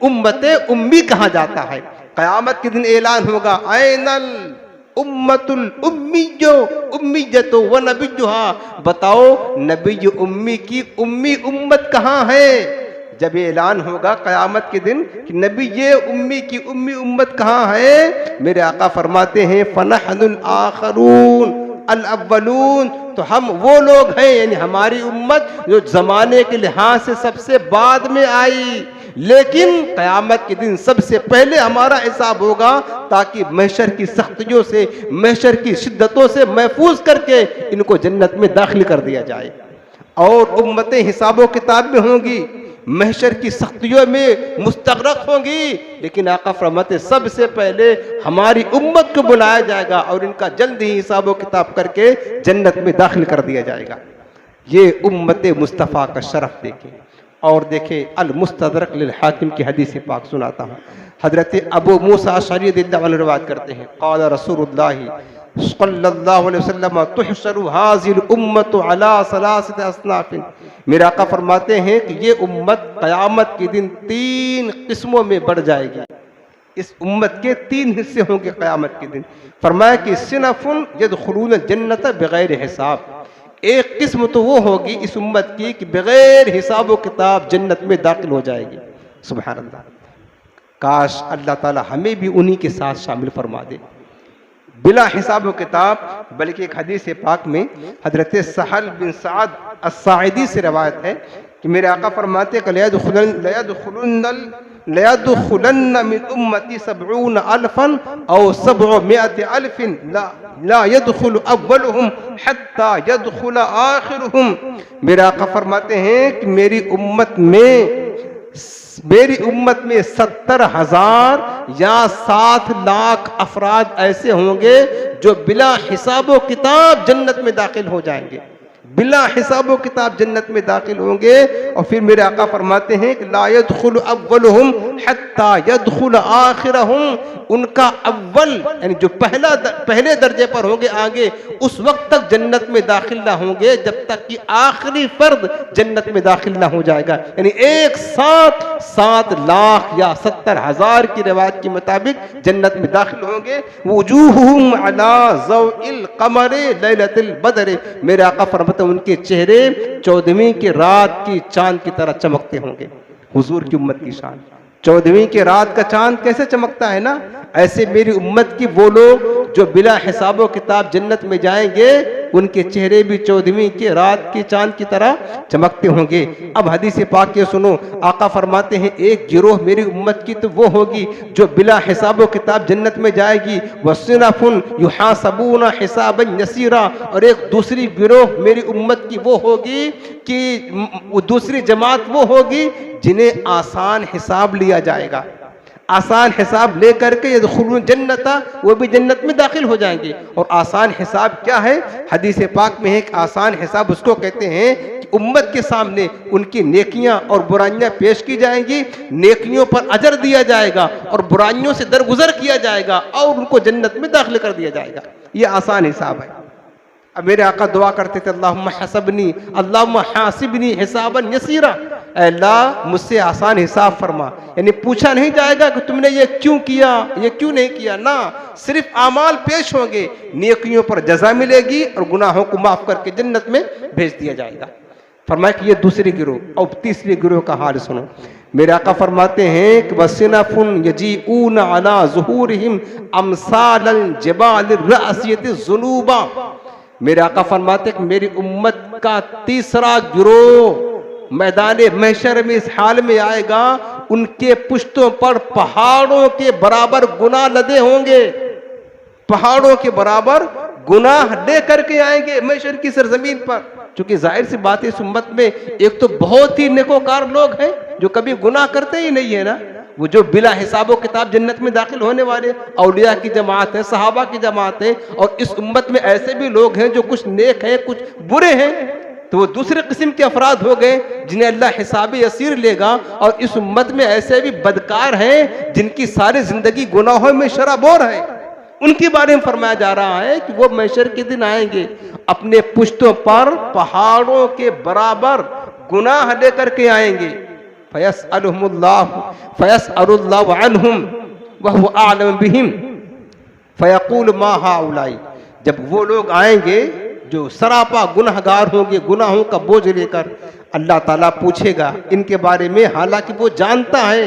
उम्मते उम्मी कहा जाता है। क़यामत के दिन ऐलान होगा, ऐनल उम्मतुल उम्मिय्यो उम्मिय्यतु व नबिय्युहा। बताओ नबी उम्मी की उम्मी उम्मत कहाँ है। जब ये ऐलान होगा क़यामत के दिन कि नबी ये उम्मी की उम्मी उम्मत कहाँ है, मेरे आका फरमाते हैं फनहनुल आखरून अल अव्वलून। तो हम वो लोग हैं, यानी हमारी उम्मत जो ज़माने के लिहाज से सबसे बाद में आई, लेकिन क़यामत के दिन सबसे पहले हमारा हिसाब होगा, ताकि महशर की सख्तियों से, महशर की शिद्दतों से महफूज करके इनको जन्नत में दाखिल कर दिया जाए। और उम्मतें हिसाबो किताब में होंगी, महशर की सख्तियों में मुस्तग़रक़ होंगी, लेकिन आका फरमाते सबसे पहले हमारी उम्मत को बुलाया जाएगा और इनका जल्द ही हिसाबो किताब करके जन्नत में दाखिल कर दिया जाएगा। ये उम्मत मुस्तफ़ा का शरफ देखें। और देखें अल मुस्तदरक लिल हाकिम की हदीस पाक सुनाता हूँ। हजरत अबू मूसा अशअरी रज़ियल्लाहु अन्हु रिवायत करते हैं, क़ाल रसूलुल्लाह सल्लल्लाहु अलैहि वसल्लम तुहशरु हाज़िल उम्मतु अला सलासति अस्नाफ़िन। मेरे आका फरमाते हैं कि ये उम्मत क़यामत के दिन 3 किस्मों में बढ़ जाएगी। इस उम्मत के 3 हिस्से होंगे क़यामत के दिन। फरमाया कि सिनफ़ुन यदखुलून जन्नत बग़ैर हिसाब। एक किस्म तो वो होगी इस उम्मत की कि बग़ैर हिसाब व किताब जन्नत में दाखिल हो जाएगी। सुभान अल्लाह, काश अल्लाह ताला हमें भी उन्हीं के साथ शामिल फरमा दे, बिला हिसाब व किताब। बल्कि एक हदीस पाक में हजरत सहल बिन सअद अस्साइदी से रवायत है कि मेरे आका फरमाते लयदखुलन मिन उम्मती 70 अल्फन औ 700 अल्फिन ला यदखुल अव्वलुहुम हत्ता यदखुल आखिरुहुम। मेरे आका फरमाते हैं कि मेरी उम्मत में 70,000 या 7 लाख अफराद ऐसे होंगे जो बिला हिसाब व किताब जन्नत में दाखिल हो जाएंगे, बिला हिसाब व किताब जन्नत में दाखिल होंगे। और फिर मेरे आका फरमाते हैं कि ला यदखुल अव्वलुहुम हत्ता यदखुल आखिरहुम। उनका अव्वल यानी जो पहले दर्जे पर होंगे आगे, उस वक्त तक जन्नत में दाखिल ना होंगे जब तक कि आखिरी फर्द जन्नत में दाखिल ना हो जाएगा। यानी एक साथ 7 लाख या 70,000 की रिवायत के मुताबिक जन्नत में दाखिल होंगे। वुजूहुहुम अला ज़ौइल क़मरि लैलतिल बद्र। मेरे आका फरमाते हैं उनके चेहरे 14वीं की रात की चांद की तरह चमकते होंगे। हुजूर की उम्मत की शान। 14वीं की रात का चांद कैसे चमकता है ना, ऐसे मेरी उम्मत की वो लोग जो बिला हिसाबो किताब जन्नत में जाएंगे, उनके चेहरे भी 14वीं की रात के चांद की तरह चमकते होंगे। अब हदीस पाक के सुनो, आका फरमाते हैं एक गिरोह मेरी उम्मत की तो वो होगी जो बिला हिसाबो किताब जन्नत में जाएगी, वसिनफुन युहासबूना हिसाबन यसीरा, और एक दूसरी गिरोह मेरी उम्मत की वो होगी कि दूसरी जमात वो होगी जिन्हें आसान हिसाब लिया जाएगा, आसान हिसाब लेकर के यदखुलून जन्नता, वो भी जन्नत में दाखिल हो जाएंगे। और आसान हिसाब क्या है? हदीस पाक में एक आसान हिसाब उसको कहते हैं कि उम्मत के सामने उनकी नेकियां और बुराइयां पेश की जाएंगी, नेकियों पर अजर दिया जाएगा और बुराइयों से दरगुजर किया जाएगा और उनको जन्नत में दाखिल कर दिया जाएगा। ये आसान हिसाब है। अब मेरे आका दुआ करते थे अल्लाहुम्मा हसबनी अल्लाहुम्मा हासिबनी हिसाबन यसीरा, अल्लाह मुझसे आसान हिसाब फरमा। यानी पूछा नहीं जाएगा कि तुमने ये क्यों किया, ये क्यों नहीं किया, ना, सिर्फ आमाल पेश होंगे, नेकियों पर जजा मिलेगी और गुनाहों को माफ करके जन्नत में भेज दिया जाएगा। फरमाया कि ये दूसरी गिरोह। और तीसरी गिरोह का हाल सुनो, मेरे आका फरमाते हैं कि वसिनफुन यजीऊन अला ज़ुहूरिहिम अमसालल जबाल रअसियति ज़ुनूबा। मेरे आका फरमाते कि मेरी उम्मत का तीसरा गिरोह मैदान महशर में इस हाल में आएगा, उनके पुश्तों पर पहाड़ों के बराबर गुनाह लदे होंगे, पहाड़ों के बराबर गुनाह ले करके आएंगे महशर की सरजमीन पर। क्योंकि जाहिर सी बात है इस उम्मत में एक तो बहुत ही नेकोकार लोग हैं जो कभी गुनाह करते ही नहीं है ना, वो जो बिला हिसाबो किताब जन्नत में दाखिल होने वाले औलिया की जमात है, सहाबा की जमात है। और इस उम्मत में ऐसे भी लोग हैं जो कुछ नेक हैं कुछ बुरे हैं, तो वो दूसरे किस्म के अफराद हो गए जिन्हें अल्लाह हिसाब यसीर लेगा। और इस उम्मत में ऐसे भी बदकार हैं जिनकी सारी जिंदगी गुनाहों में शराबोर है, उनके बारे में फरमाया जा रहा है कि वो महशर के दिन आएंगे, अपने पुश्तों पर पहाड़ों के बराबर गुनाह लेकर के आएंगे। फयसअलुल्लाहु अन्हुम वहुव आलम बिहिम फयक़ूल मा हाउलाई। जब वो लोग आएंगे जो सरापा गुनहगार होंगे, गुनाहों का बोझ लेकर, अल्लाह ताला पूछेगा इनके बारे में, हालांकि वो जानता है।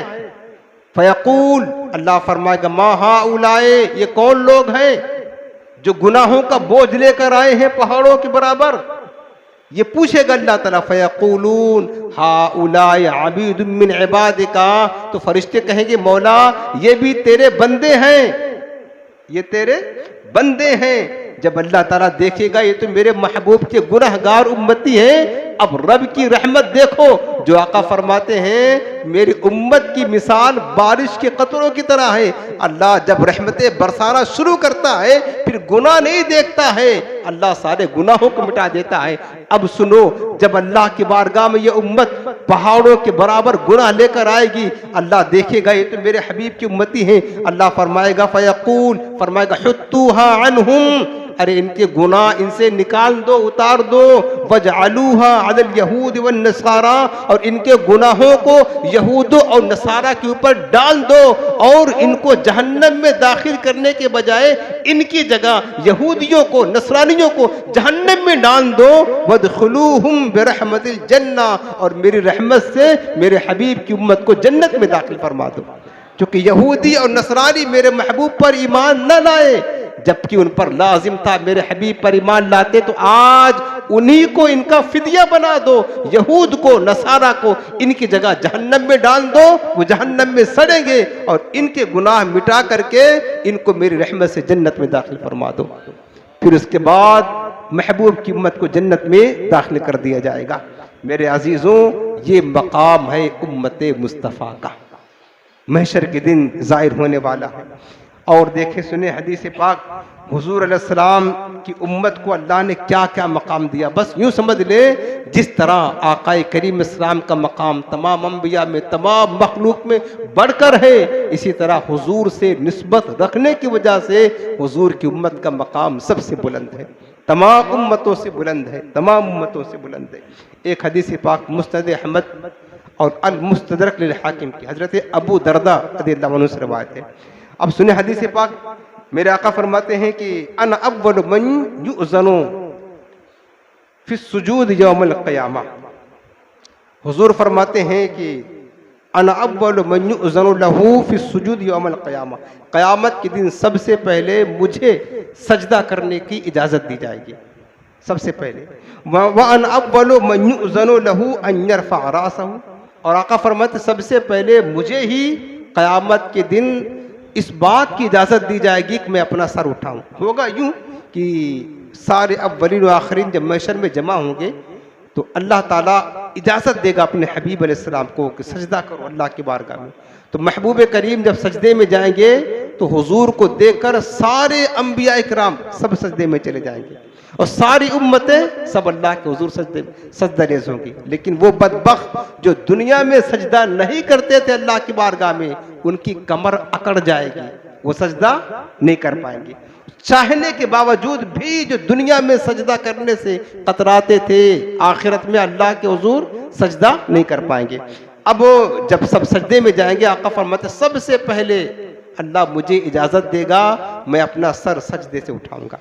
फयक़ूल, अल्लाह फरमाएगा मा हाउलाए, ये कौन लोग हैं जो गुनाहों का बोझ लेकर आए हैं पहाड़ों के बराबर, ये पूछेगा अल्लाह ताला। फयक़ूलून हाउलाए अबीदुम मिन इबादिका, तो फरिश्ते कहेंगे मौला ये भी तेरे बंदे हैं, ये तेरे बंदे हैं। जब अल्लाह ताला देखेगा ये तो मेरे महबूब के गुनहगार उम्मती हैं, अब रब की रहमत देखो, जो आका फरमाते हैं मेरी उम्मत की मिसाल बारिश के कतरों की तरह है। अल्लाह जब रहमतें बरसाना शुरू करता है फिर गुनाह नहीं देखता है, अल्लाह सारे गुनाहों को मिटा देता है। अब सुनो, जब अल्लाह की बारगाह में ये उम्मत पहाड़ों के बराबर गुनाह लेकर आएगी, अल्लाह देखेगा ये तो मेरे हबीब की उम्मती हैं, अल्लाह फरमाएगा फयक़ूल, फरमाएगा हुत्तूहा अन्हुम, अरे इनके गुनाह इनसे निकाल दो, उतार दो। वजअलूहा अलल यहूद वन नसारा, और इनके गुनाहों को यहूदों और नसारा के ऊपर डाल दो और इनको जहन्नम में दाखिल करने के बजाय इनकी जगह यहूदियों को, नसरानियों को जहन्नम में डाल दो। वदखुलूहुम बिरहमतिल जन्ना, और मेरी रहमत से मेरे हबीब की उम्मत को जन्नत में दाखिल फरमा दो। क्योंकि यहूदी और नसरानी मेरे महबूब पर ईमान न लाए, जबकि उन पर लाजिम था मेरे हबीब पर ईमान लाते, तो आज उन्हीं को इनका फिदिया बना दो, यहूद को, नसारा को इनकी जगह जहन्नम में डाल दो, वो जहन्नम में सड़ेंगे, और इनके गुनाह मिटा करके इनको मेरी रहमत से जन्नत में दाखिल फरमा दो। फिर उसके बाद महबूब की उम्मत को जन्नत में दाखिल कर दिया जाएगा। मेरे अजीजों, ये मकाम है उम्मत मुस्तफ़ा का, महशर के दिन ज़ाहिर होने वाला है। और देखे सुने हदीस पाक, हुजूर अलैहिस्सलाम की उम्मत को अल्लाह ने क्या क्या मकाम दिया। बस यूँ समझ ले, जिस तरह आकाए करीम इस्लाम का मकाम तमाम अंबिया में, तमाम मखलूक में बढ़कर है, इसी तरह हुजूर से निस्बत रखने की वजह से हुजूर की उम्मत का मकाम सबसे बुलंद है, तमाम उम्मतों से बुलंद है, तमाम उम्मतों से बुलंद है। एक हदीस पाक मुस्नद अहमद और अल मुस्तदरक लिल हाकिम की हजरत अबू दरदा रज़ियल्लाहु अन्हु से रवायत है। अब सुने हदीस पाक, मेरे आका फरमाते हैं कि अन अव्वल मन युज़नु फी सुजूद यौमुल क़ियामा। हुजूर फरमाते हैं कि अना अव्वलु मन युज़नु लहू फी सुजूद यौमल क़यामा, क़यामत के दिन सबसे पहले मुझे सजदा करने की इजाज़त दी जाएगी, सबसे पहले। व अना अव्वलु मन युज़नु लहू अन यरफ़अ रासहू, और आका फरमाते सबसे पहले मुझे ही क़यामत के दिन इस बात की इजाज़त दी जाएगी कि मैं अपना सर उठाऊं। होगा यूं कि सारे अव्वलीन व आखिरीन जब महशर में जमा होंगे तो अल्लाह ताला इजाज़त देगा अपने हबीब अलैहिस्सलाम को कि सजदा करो अल्लाह की बारगाह में। तो महबूब करीम जब सजदे में जाएंगे तो हुजूर को देखकर सारे अंबिया इकराम सब सजदे में चले जाएंगे और सारी उम्मतें सब अल्लाह के हुजूर सजदा-रेज़ होंगी। लेकिन वो बदबख्त जो दुनिया में सजदा नहीं करते थे अल्लाह की बारगाह में, उनकी कमर अकड़ जाएगी, वो सजदा नहीं कर पाएंगे। चाहने के बावजूद भी जो दुनिया में सजदा करने से कतराते थे, आखिरत में अल्लाह के हुजूर सजदा नहीं कर पाएंगे। अब जब सब सजदे में जाएंगे, आका फरमाते सबसे पहले अल्लाह मुझे इजाज़त देगा, मैं अपना सर सजदे से उठाऊंगा।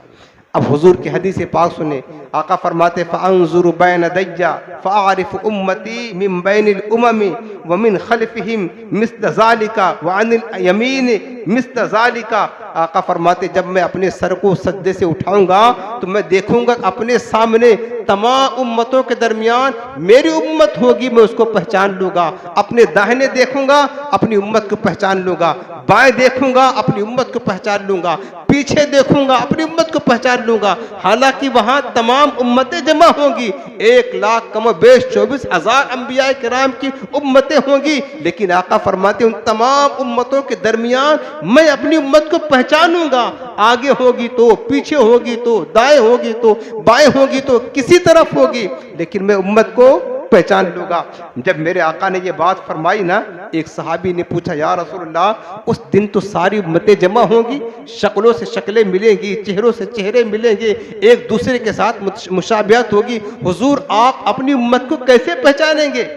अब हुजूर की हदीस पाक सुने, आका फरमाते फ़अंज़ुरु बैन दय्या फ़अरिफ़ु उम्मती मिन बैनिल उममी व मिन खल्फ़िहिम मिस्ल ज़ालिका व अनिल यमीन मिस्ल ज़ालिका। आका फरमाते जब मैं अपने सर को सजदे से उठाऊंगा तो मैं देखूंगा अपने सामने तमाम उम्मतों के दरमियान मेरी उम्मत होगी, मैं उसको पहचान लूँगा। अपने दाहिने देखूंगा, अपनी उम्मत को पहचान लूँगा। बाएं देखूंगा, अपनी उम्मत को पहचान लूँगा। पीछे देखूंगा, अपनी उम्मत को पहचान लूँगा। हालांकि वहाँ तमाम उम्मतें जमा होंगी, 1,00,000 कम बेश 24,000 अंबिया किराम की उम्मतें होंगी, लेकिन आका फरमाते उन तमाम उम्मतों के दरमियान मैं अपनी उम्मत को पहचानूंगा। आगे होगी तो, पीछे होगी तो, दाएं होगी तो, बाएं होगी तो, किसी तरफ होगी, लेकिन मैं उम्मत को पहचान लूँगा। जब मेरे आका ने ये बात फरमाई ना, एक सहाबी ने पूछा या रसूलल्लाह उस दिन तो सारी उम्मतें जमा होंगी, शक्लों से शक्लें मिलेंगी, चेहरों से चेहरे मिलेंगे, एक दूसरे के साथ मुशाबियत होगी, हुजूर आप अपनी उम्मत को कैसे पहचानेंगे?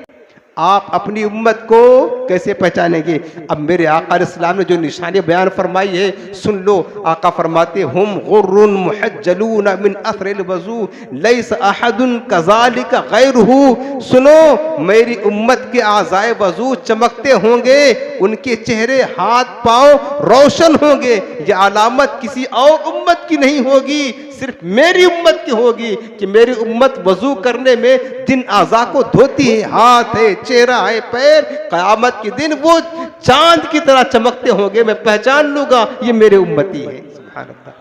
आप अपनी उम्मत को कैसे पहचानेंगे? अब मेरे आका इस्लाम ने जो निशानी बयान फरमाई है सुन लो। आका फरमाते हुम गुर्रुन मुहज्जलून मिन असरिल वजू लैस अहदुन कज़ालिका गैरुहु। सुनो, मेरी उम्मत के आज़ाए वजू चमकते होंगे, उनके चेहरे हाथ पांव रोशन होंगे। ये अलामत किसी और उम्मत की नहीं होगी, सिर्फ मेरी उम्मत की होगी कि मेरी उम्मत वजू करने में जिन आज़ा को धोती है, हाथ है, चेहरा है, पैर, क़यामत के दिन वो चांद की तरह चमकते होंगे। मैं पहचान लूंगा ये मेरे उम्मती है। सुभान अल्लाह,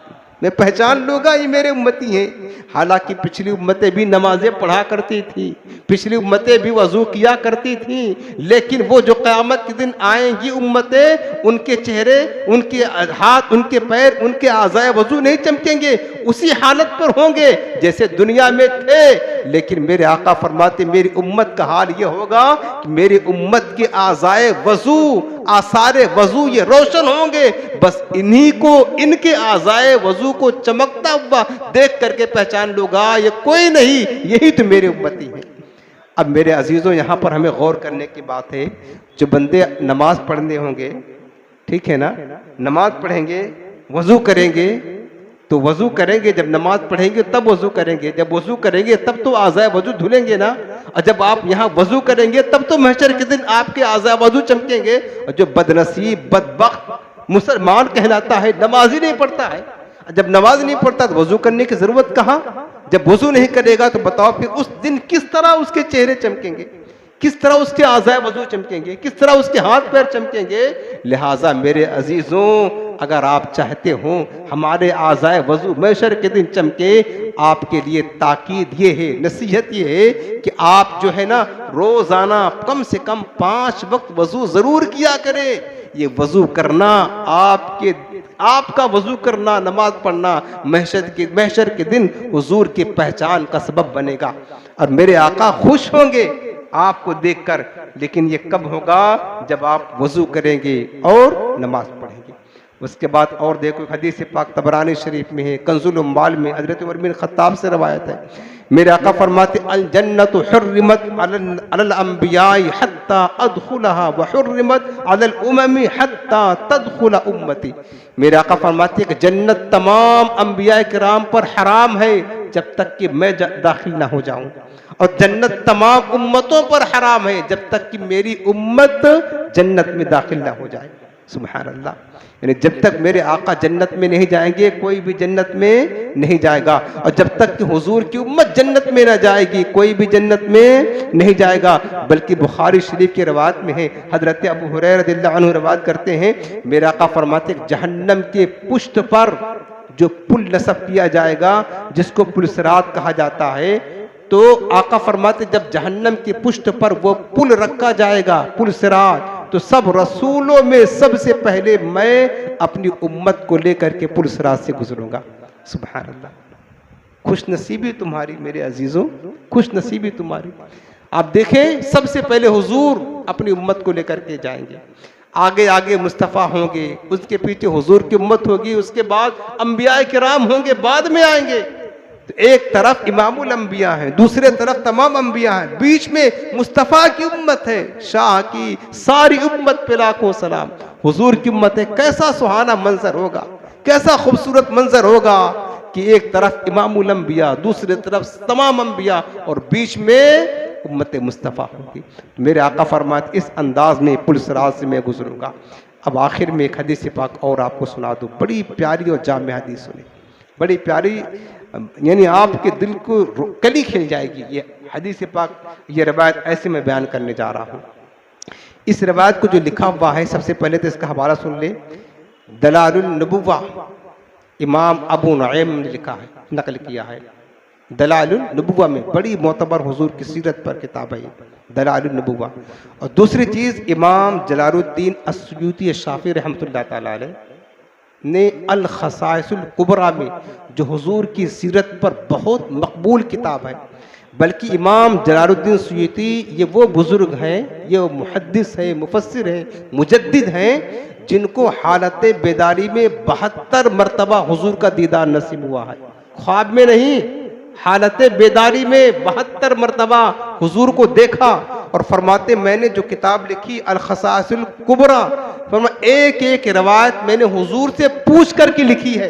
मैं पहचान लूंगा ये मेरे उम्मती हैं। हालांकि पिछली उम्मतें भी नमाजें पढ़ा करती थी, पिछली उम्मतें भी वजू किया करती थी, लेकिन वो जो क़यामत के दिन आएंगी उम्मतें, उनके चेहरे, उनके हाथ, उनके पैर, उनके आज़ाए वजू नहीं चमकेंगे, उसी हालत पर होंगे जैसे दुनिया में थे। लेकिन मेरे आका फरमाते मेरी उम्मत का हाल ये होगा कि मेरी उम्मत के आज़ाए वजू, आसारे वजू ये रोशन होंगे। बस इन्हीं को, इनके आज़ाए वजू को चमकता हुआ देख करके पहचान लूंगा ये कोई नहीं, यही तो मेरे उम्मती है। अब मेरे अजीजों, यहाँ पर हमें गौर करने की बात है, जो बंदे नमाज पढ़ने होंगे, ठीक है ना, नमाज पढ़ेंगे, वजू करेंगे, तो वजू करेंगे, जब नमाज पढ़ेंगे तब वजू करेंगे, जब वजू करेंगे तब तो आज़ाए वजू धुलेंगे ना, और जब आप यहाँ वजू करेंगे तब तो महशर के दिन आपके आज़ाए वजू चमकेंगे। और जो बदनसीब बदबख्त मुसलमान कहलाता है, नमाज ही नहीं पढ़ता है, जब नमाज नहीं पढ़ता तो वजू करने की जरूरत कहाँ? जब वजू नहीं करेगा तो बताओ फिर उस दिन किस तरह उसके चेहरे चमकेंगे, किस तरह उसके आज़ाए वजू चमकेंगे, किस तरह उसके हाथ पैर चमकेंगे। लिहाजा मेरे अजीजों, अगर आप चाहते हो हमारे आज़ाए वजू महशर के दिन चमके, आपके लिए ताकीद ये है, नसीहत ये है कि आप जो है ना रोजाना कम से कम 5 वक्त वजू जरूर किया करें। ये वजू करना आपका वजू करना, नमाज पढ़ना महशर के दिन हुजूर की पहचान का सबब बनेगा और मेरे आका खुश होंगे आपको देखकर। लेकिन ये कब होगा? जब आप वजू करेंगे और नमाज पढ़ेंगे। उसके बाद और देखो, हदीस पाक तबरानी शरीफ में है, कंजुल उम्माल में हजरत उमर बिन खत्ताब से रवायत है, मेरे आका फरमाते अल जन्नतु हुर्रिमत अलल अंबियाई हत्ता अदखुलहा व हुर्रिमत अलल उममी हत्ता तदखुल उम्मती। मेरे आका फरमाते हैं कि जन्नत तमाम अंबिया किराम पर हराम है जब तक कि मैं दाखिल ना हो जाऊं, और जन्नत तमाम उम्मतों पर हराम है जब तक कि मेरी उम्मत जन्नत में दाखिल ना हो जाए। सुभान अल्लाह। यानी जब तक मेरे आका जन्नत में नहीं जाएंगे कोई भी जन्नत में नहीं जाएगा, और जब तक कि हुजूर की उम्मत जन्नत में ना जाएगी कोई भी जन्नत में नहीं जाएगा। बल्कि बुखारी शरीफ की रवायत में है, हजरत अबू हुरैरा रज़ियल्लाहु अन्हु रवायत करते हैं, मेरे आका फरमाते जहन्नम के पुष्ट पर जो पुल नस्ब किया जाएगा जिसको पुल सिरात कहा जाता है, तो आका फरमाते जब जहन्नम के पुष्ट पर वो पुल रखा जाएगा, पुल सिरात, तो सब रसूलों में सबसे पहले मैं अपनी उम्मत को लेकर के पुल सिरात से गुजरूंगा। सुभान अल्लाह। खुश नसीबी तुम्हारी मेरे अजीजों, खुश नसीबी तुम्हारी। आप देखें सबसे पहले हुजूर अपनी उम्मत को लेकर के जाएंगे, आगे आगे मुस्तफ़ा होंगे, उसके पीछे हुजूर की उम्मत होगी, उसके बाद अंबिया किराम होंगे, बाद में आएंगे। तो एक तरफ इमामुल अंबिया है, दूसरे तरफ तमाम अंबिया हैं, बीच में मुस्तफ़ा की उम्मत है, शाह की सारी उम्मत पे लाखों सलाम। हुजूर की उम्मत है। कैसा सुहाना मंजर होगा, कैसा खूबसूरत मंजर होगा कि एक तरफ इमामुल अंबिया, दूसरे तरफ तमाम अंबिया, और बीच में उम्मत मुस्तफ़ा होगी। मेरे आका फरमाते इस अंदाज में पुल सिरात से मैं गुजरूंगा। अब आखिर में एक हदीस पाक और आपको सुना दूं, बड़ी प्यारी और जामिया हदीस सुनी, बड़ी प्यारी, यानी आपके दिल को कली खिल जाएगी। ये हदीस पाक, ये रवायत ऐसे मैं बयान करने जा रहा हूँ। इस रवायत को जो लिखा हुआ है, सबसे पहले तो इसका हवाला सुन ले। दलालुन नबुव्वा इमाम अबू नुऐम ने लिखा है, नकल किया है। दलालुन नबुव्वा में बड़ी मोतबर हुजूर की सीरत पर किताब है दलालुन नबुव्वा। और दूसरी चीज़ इमाम जलालुद्दीन अस्सुयूती शाफी रहमतुल्लाह तआला अलैह ने अल खसाइसुल कुबरा में, जो हुजूर की सीरत पर बहुत मकबूल किताब है, बल्कि इमाम जलालुद्दीन सुयूती ये वो बुज़ुर्ग हैं, ये मुहद्दिस है, मुफस्सिर है, मुजद्दिद हैं, जिनको हालत बेदारी में 72 मरतबा हुजूर का दीदार नसीब हुआ है। ख्वाब में नहीं, हालत बेदारी में 72 मरतबा हुजूर को देखा। और फरमाते मैंने जो किताब लिखी अल खसाइसुल कुबरा, फरमा एक एक रवायत मैंने हुजूर से पूछ करके लिखी है।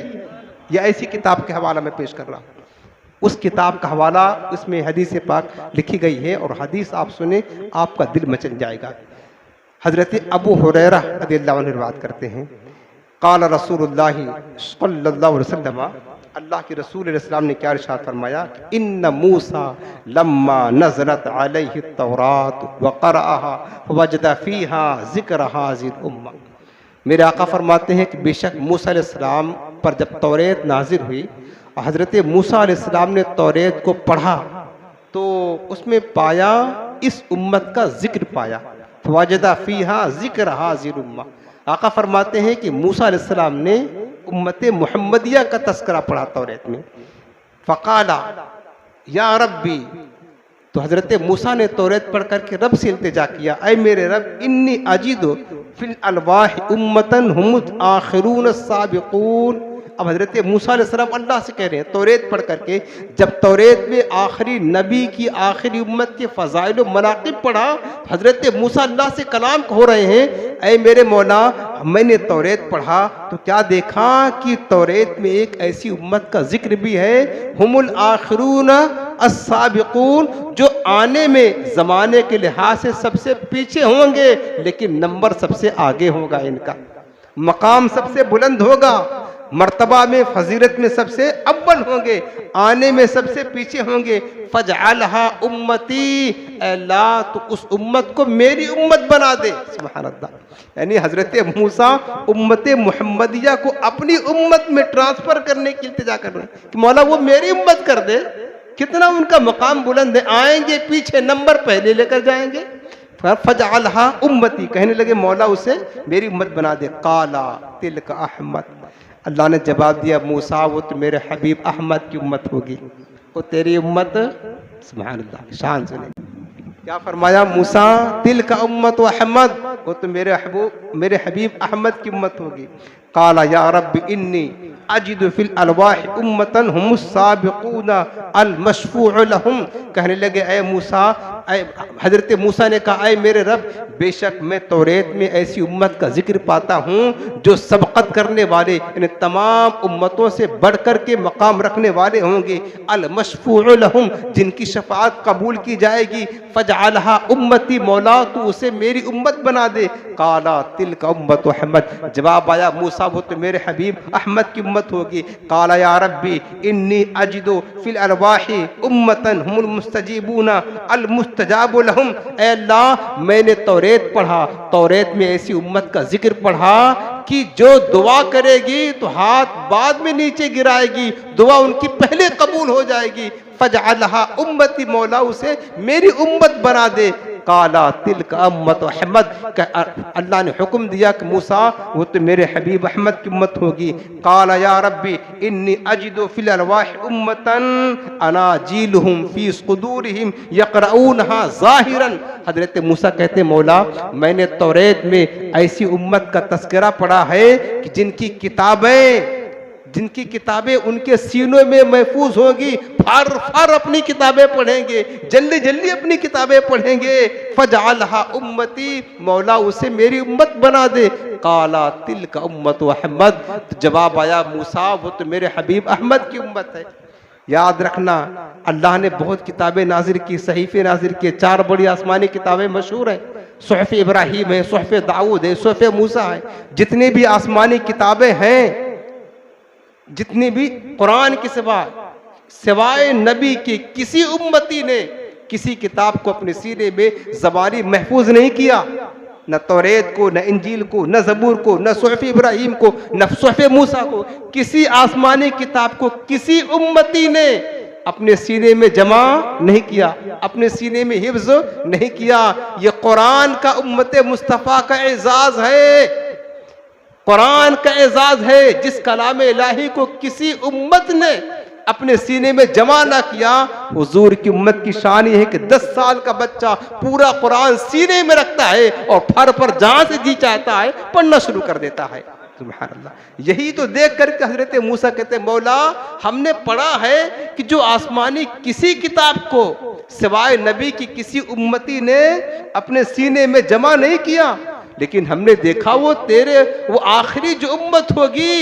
यह ऐसी किताब के हवाला में पेश कर रहा हूँ। उस किताब का हवाला, इसमें हदीस पाक लिखी गई है, और हदीस आप सुने आपका दिल मचल जाएगा। हजरत अबू हुरैरा रज़ियल्लाहु अन्हु बात करते हैं, क़ाल रसूलुल्लाह सल्लल्लाहु अलैहि वसल्लम, अल्लाह के रसूल इस्लाम ने क्या इरशाद फरमाया, इन्न मूसा लम्मा नज़लत अलैहि तौरात व क़रअहा वजदा फ़ीहा ज़िक्र हाज़िल उम्मा। मेरे आका फरमाते हैं कि बेशक मूसा अलैहिस्सलाम पर जब तौरेत नाजिल हुई, हज़रत मूसा अलैहिस्सलाम ने तौरेत को पढ़ा तो उसमें पाया, इस उम्मत का जिक्र पाया, वजदा फ़ीहा ज़िक्र हाज़िल उम्मा। आका फरमाते हैं कि मूसा अलैहिस्सलाम ने उम्मत मुहम्मदिया का तस्करा पढ़ा तौरेत में। फ़क़ाला या रब्बी, तो हज़रत मूसा ने तौरेत पढ़ करके रब से इल्तिजा किया, ऐ मेरे रब, इन्नी अजीदु फिल अलवाह उम्मतन हुमुल आखिरून साबिकून। अब हज़रत मूसा अलैहिस्सलाम अल्लाह से कह रहे हैं तौरेत पढ़ करके, जब तौरेत में आखिरी नबी की आखिरी उम्मत के फ़ज़ाइल व मनाक़िब पढ़ा, हज़रत मूसा अल्लाह से कलाम हो रहे हैं, ऐ मेरे मौला, मैंने तौरेत पढ़ा तो क्या देखा कि तौरेत में एक ऐसी उम्मत का जिक्र भी है, हुमुल आखिरून अस्साबिकून, जो आने में ज़माने के लिहाज से सबसे पीछे होंगे, लेकिन नंबर सबसे आगे होगा, इनका मकाम सबसे बुलंद होगा, मर्तबा में फजीलत में सबसे अव्वल होंगे, आने में सबसे पीछे होंगे। फजअलहा उम्मती, अल्लाह तो उस उम्मत को मेरी उम्मत बना दे। सुभान अल्लाह। यानी हजरत मूसा उम्मत मुहम्मदिया को अपनी उम्मत में ट्रांसफर करने की इल्तिजा कर रहे हैं कि मौला वो मेरी उम्मत कर दे। कितना उनका मकाम बुलंद है, आएंगे पीछे, नंबर पहले लेकर जाएंगे। फजअलहा उम्मती, कहने लगे मौला उसे मेरी उम्मत बना दे। काला तिलका अहमद, अल्लाह ने जवाब दिया, मूसा वो तो मेरे हबीब अहमद की उम्मत होगी, वो तेरी उम्मत। सुभान अल्लाह, शान सुने क्या फरमाया, मूसा तिल का उम्मत व अहमद, वो तो मेरे हबीब अहमद की उम्मत होगी। काला या रब्बी इन्नी अजिदु फिल अलवाह उम्मतन हुमुस साबिकूना अल मशफूअ लहुम। कहने लगे ऐ मूसा, हजरत मूसा ने कहा ऐ मेरे रब, बेशक मैं तौरेत में ऐसी उम्मत का जिक्र पाता हूँ जो सबकत करने वाले, इन तमाम उम्मतों से बढ़कर के मकाम रखने वाले होंगे। अल मशफूअ लहुम, जिनकी शफाअत कबूल की जाएगी। फजअलहा उम्मती, मौला तू उसे मेरी उम्मत बना दे। काला तिलका उम्मत अहमद, जवाब आया मूसा वो तो मेरे हबीब अहमद की उम्मत होगी। काला या रब्बी इन्नी अजिदु फिल अलवाही उम्मतन हुमुल मुस्तजीबूना अल मुस्तजाबु लहुम। ऐ अल्लाह, मैंने तौरेत पढ़ा, तौरेत में ऐसी उम्मत का जिक्र पढ़ा कि जो दुआ करेगी तो हाथ बाद में नीचे गिराएगी, दुआ उनकी पहले कबूल हो जाएगी। फजअलहा उम्मती, मौला उसे मेरी उम्मत बना दे। काला तिलका उम्मत अहमद, अल्लाह ने हुक्म दिया कि मूसा वो तो मेरे हबीब अहमद की उम्मत होगी। काला या रब्बी इन्नी अजिदु फिल अलवाह उम्मतन अनाजीलुहुम फी सुदूरिहिम यक़रऊनहा ज़ाहिरन। हजरत मूसा कहते मौला, मैंने तौरेत में ऐसी उम्मत का तस्करा पढ़ा है कि जिनकी किताबें उनके सीनों में महफूज होंगी, फार फार अपनी किताबें पढ़ेंगे, जल्दी जल्दी अपनी किताबें पढ़ेंगे। फजअलहा उम्मती, मौला उसे मेरी उम्मत बना दे। काला तिलका उम्मत अहमद, तो जवाब आया मूसा वो तो मेरे हबीब अहमद की उम्मत है। याद रखना, अल्लाह ने बहुत किताबें नाजिर की, सहीफे नाजिर किए। 4 बड़ी आसमानी किताबें मशहूर हैं, सुहफ़ इब्राहीम है, सुहफ़ दाऊद है, सुहफ़ मूसा है। जितनी भी आसमानी किताबें हैं, जितनी भी कुरान के सिवाय नबी के किसी उम्मती ने किसी किताब को अपने सीने में ज़बानी महफूज नहीं किया। न तौरेत को, न इंजील को, न ज़बूर को, न सुहफ़ इब्राहीम को, न सुहफ़ मूसा को, किसी आसमानी किताब को किसी उम्मती ने अपने सीने में जमा नहीं किया, अपने सीने में हिफ्ज़ नहीं किया। ये कुरान का उम्मत मुस्तफ़ा का एजाज़ है, कुरान का एजाज है। जिस कलाम इलाही को किसी उम्मत ने अपने सीने में जमा ना किया, हुजूर की उम्मत की शान ये है कि 10 साल का बच्चा पूरा कुरान सीने में रखता है और फर पर जहां से जी चाहता है पढ़ना शुरू कर देता है। सुभान अल्लाह। यही तो देख कर हजरत मूसा कहते मौला, हमने पढ़ा है कि जो आसमानी किसी किताब को सिवाय नबी की किसी उम्मती ने अपने सीने में जमा नहीं किया, लेकिन हमने देखा वो आखिरी जो उम्मत होगी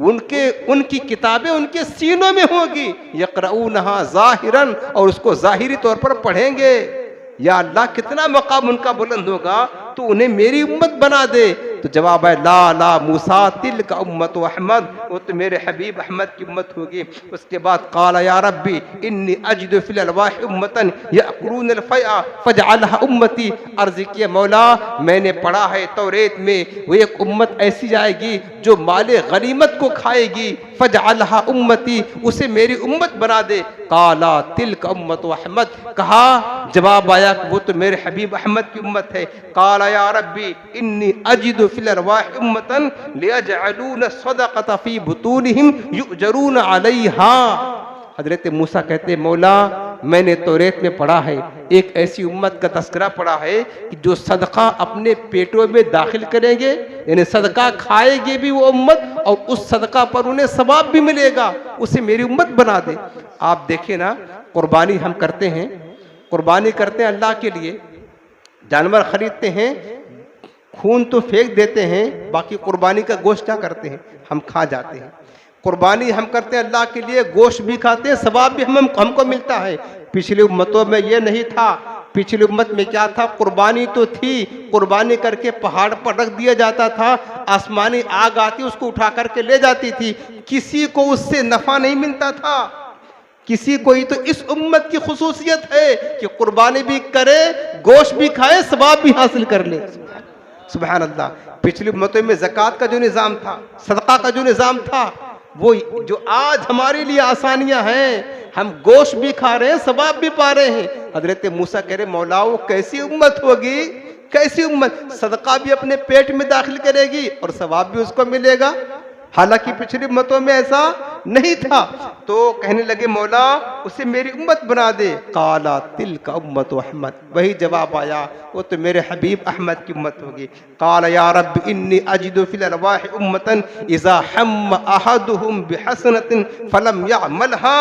उनकी किताबें उनके सीनों में होगी। यक़रऊनहा ज़ाहिरन, और उसको ज़ाहिरी तौर पर पढ़ेंगे। या अल्लाह, कितना मकाम उनका बुलंद होगा, तो उन्हें मेरी उम्मत बना दे। तो जवाब है ला ला मूसा तिलका उम्मत अहमद, वो तो मेरे हबीब अहमद की उम्मत होगी। उसके बाद काला या रब्बी इन्नी अजिदु फिल अलवाह उम्मतन यअकुलून अलफया फजअलहा उम्मती। अर्ज़ किया मौला, मैंने पढ़ा है तौरेत में वो एक उम्मत ऐसी आएगी जो माले गनीमत को खाएगी। फजअलहा उम्मती, उसे मेरी उम्मत बना दे। काला तिलका उम्मत अहमद, कहा जवाब आया वो तो मेरे हबीब अहमद की उम्मत है। काला या रब्बी इन्नी अजिदु फिल अरवाह उम्मतन लियजअलून सदक़त फी बुतूनिहिम युजरून अलैहा। हजरत मूसा कहते मौला, मैंने तौरेत में पढ़ा है, एक ऐसी उम्मत का तस्करा पढ़ा है कि जो सदका अपने पेटों में दाखिल करेंगे, यानी सदका खाएगी भी वो उम्मत और उस सदका पर उन्हें सवाब भी मिलेगा, उसे मेरी उम्मत बना दे। आप देखिए ना, कुर्बानी हम करते हैं, कुर्बानी करते हैं अल्लाह के लिए, जानवर खरीदते हैं, खून तो फेंक देते हैं, बाकी कुर्बानी का गोश्त क्या करते हैं, हम खा जाते हैं। कुर्बानी हम करते हैं अल्लाह के लिए, गोश्त भी खाते हैं, सवाब भी हमको मिलता है। पिछली उम्मतों में ये नहीं था। पिछली उम्मत में क्या था, कुर्बानी तो थी, कुर्बानी करके पहाड़ पर रख दिया जाता था, आसमानी आग आती उसको उठा करके ले जाती थी, किसी को उससे नफा नहीं मिलता था। किसी को ही तो इस उम्मत की खुसूसियत है कि कुर्बानी भी करे, गोश्त भी खाए, सवाब भी हासिल कर ले। सुभान अल्लाह। पिछली उम्मतों में ज़कात का जो निज़ाम था, सदका का जो निज़ाम था, वो जो आज हमारे लिए आसानियां हैं, हम गोश्त भी खा रहे हैं, सवाब भी पा रहे हैं। हजरत मूसा कह रहे मौला, वो कैसी उम्मत होगी, कैसी उम्मत, सदका भी अपने पेट में दाखिल करेगी और सवाब भी उसको मिलेगा। हालांकि पिछली उम्मतों में ऐसा नहीं था। तो कहने लगे मौला उसे मेरी उम्मत बना दे। काला तिल का उम्मत अहमद, वही जवाब आया वो तो मेरे हबीब अहमद की उम्मत होगी। काला या रब इन्नी अजिदु फिल अरवाह उम्मतन इज़ा हम्म अहदुहुम बिहसनतिन फलम यअमलहा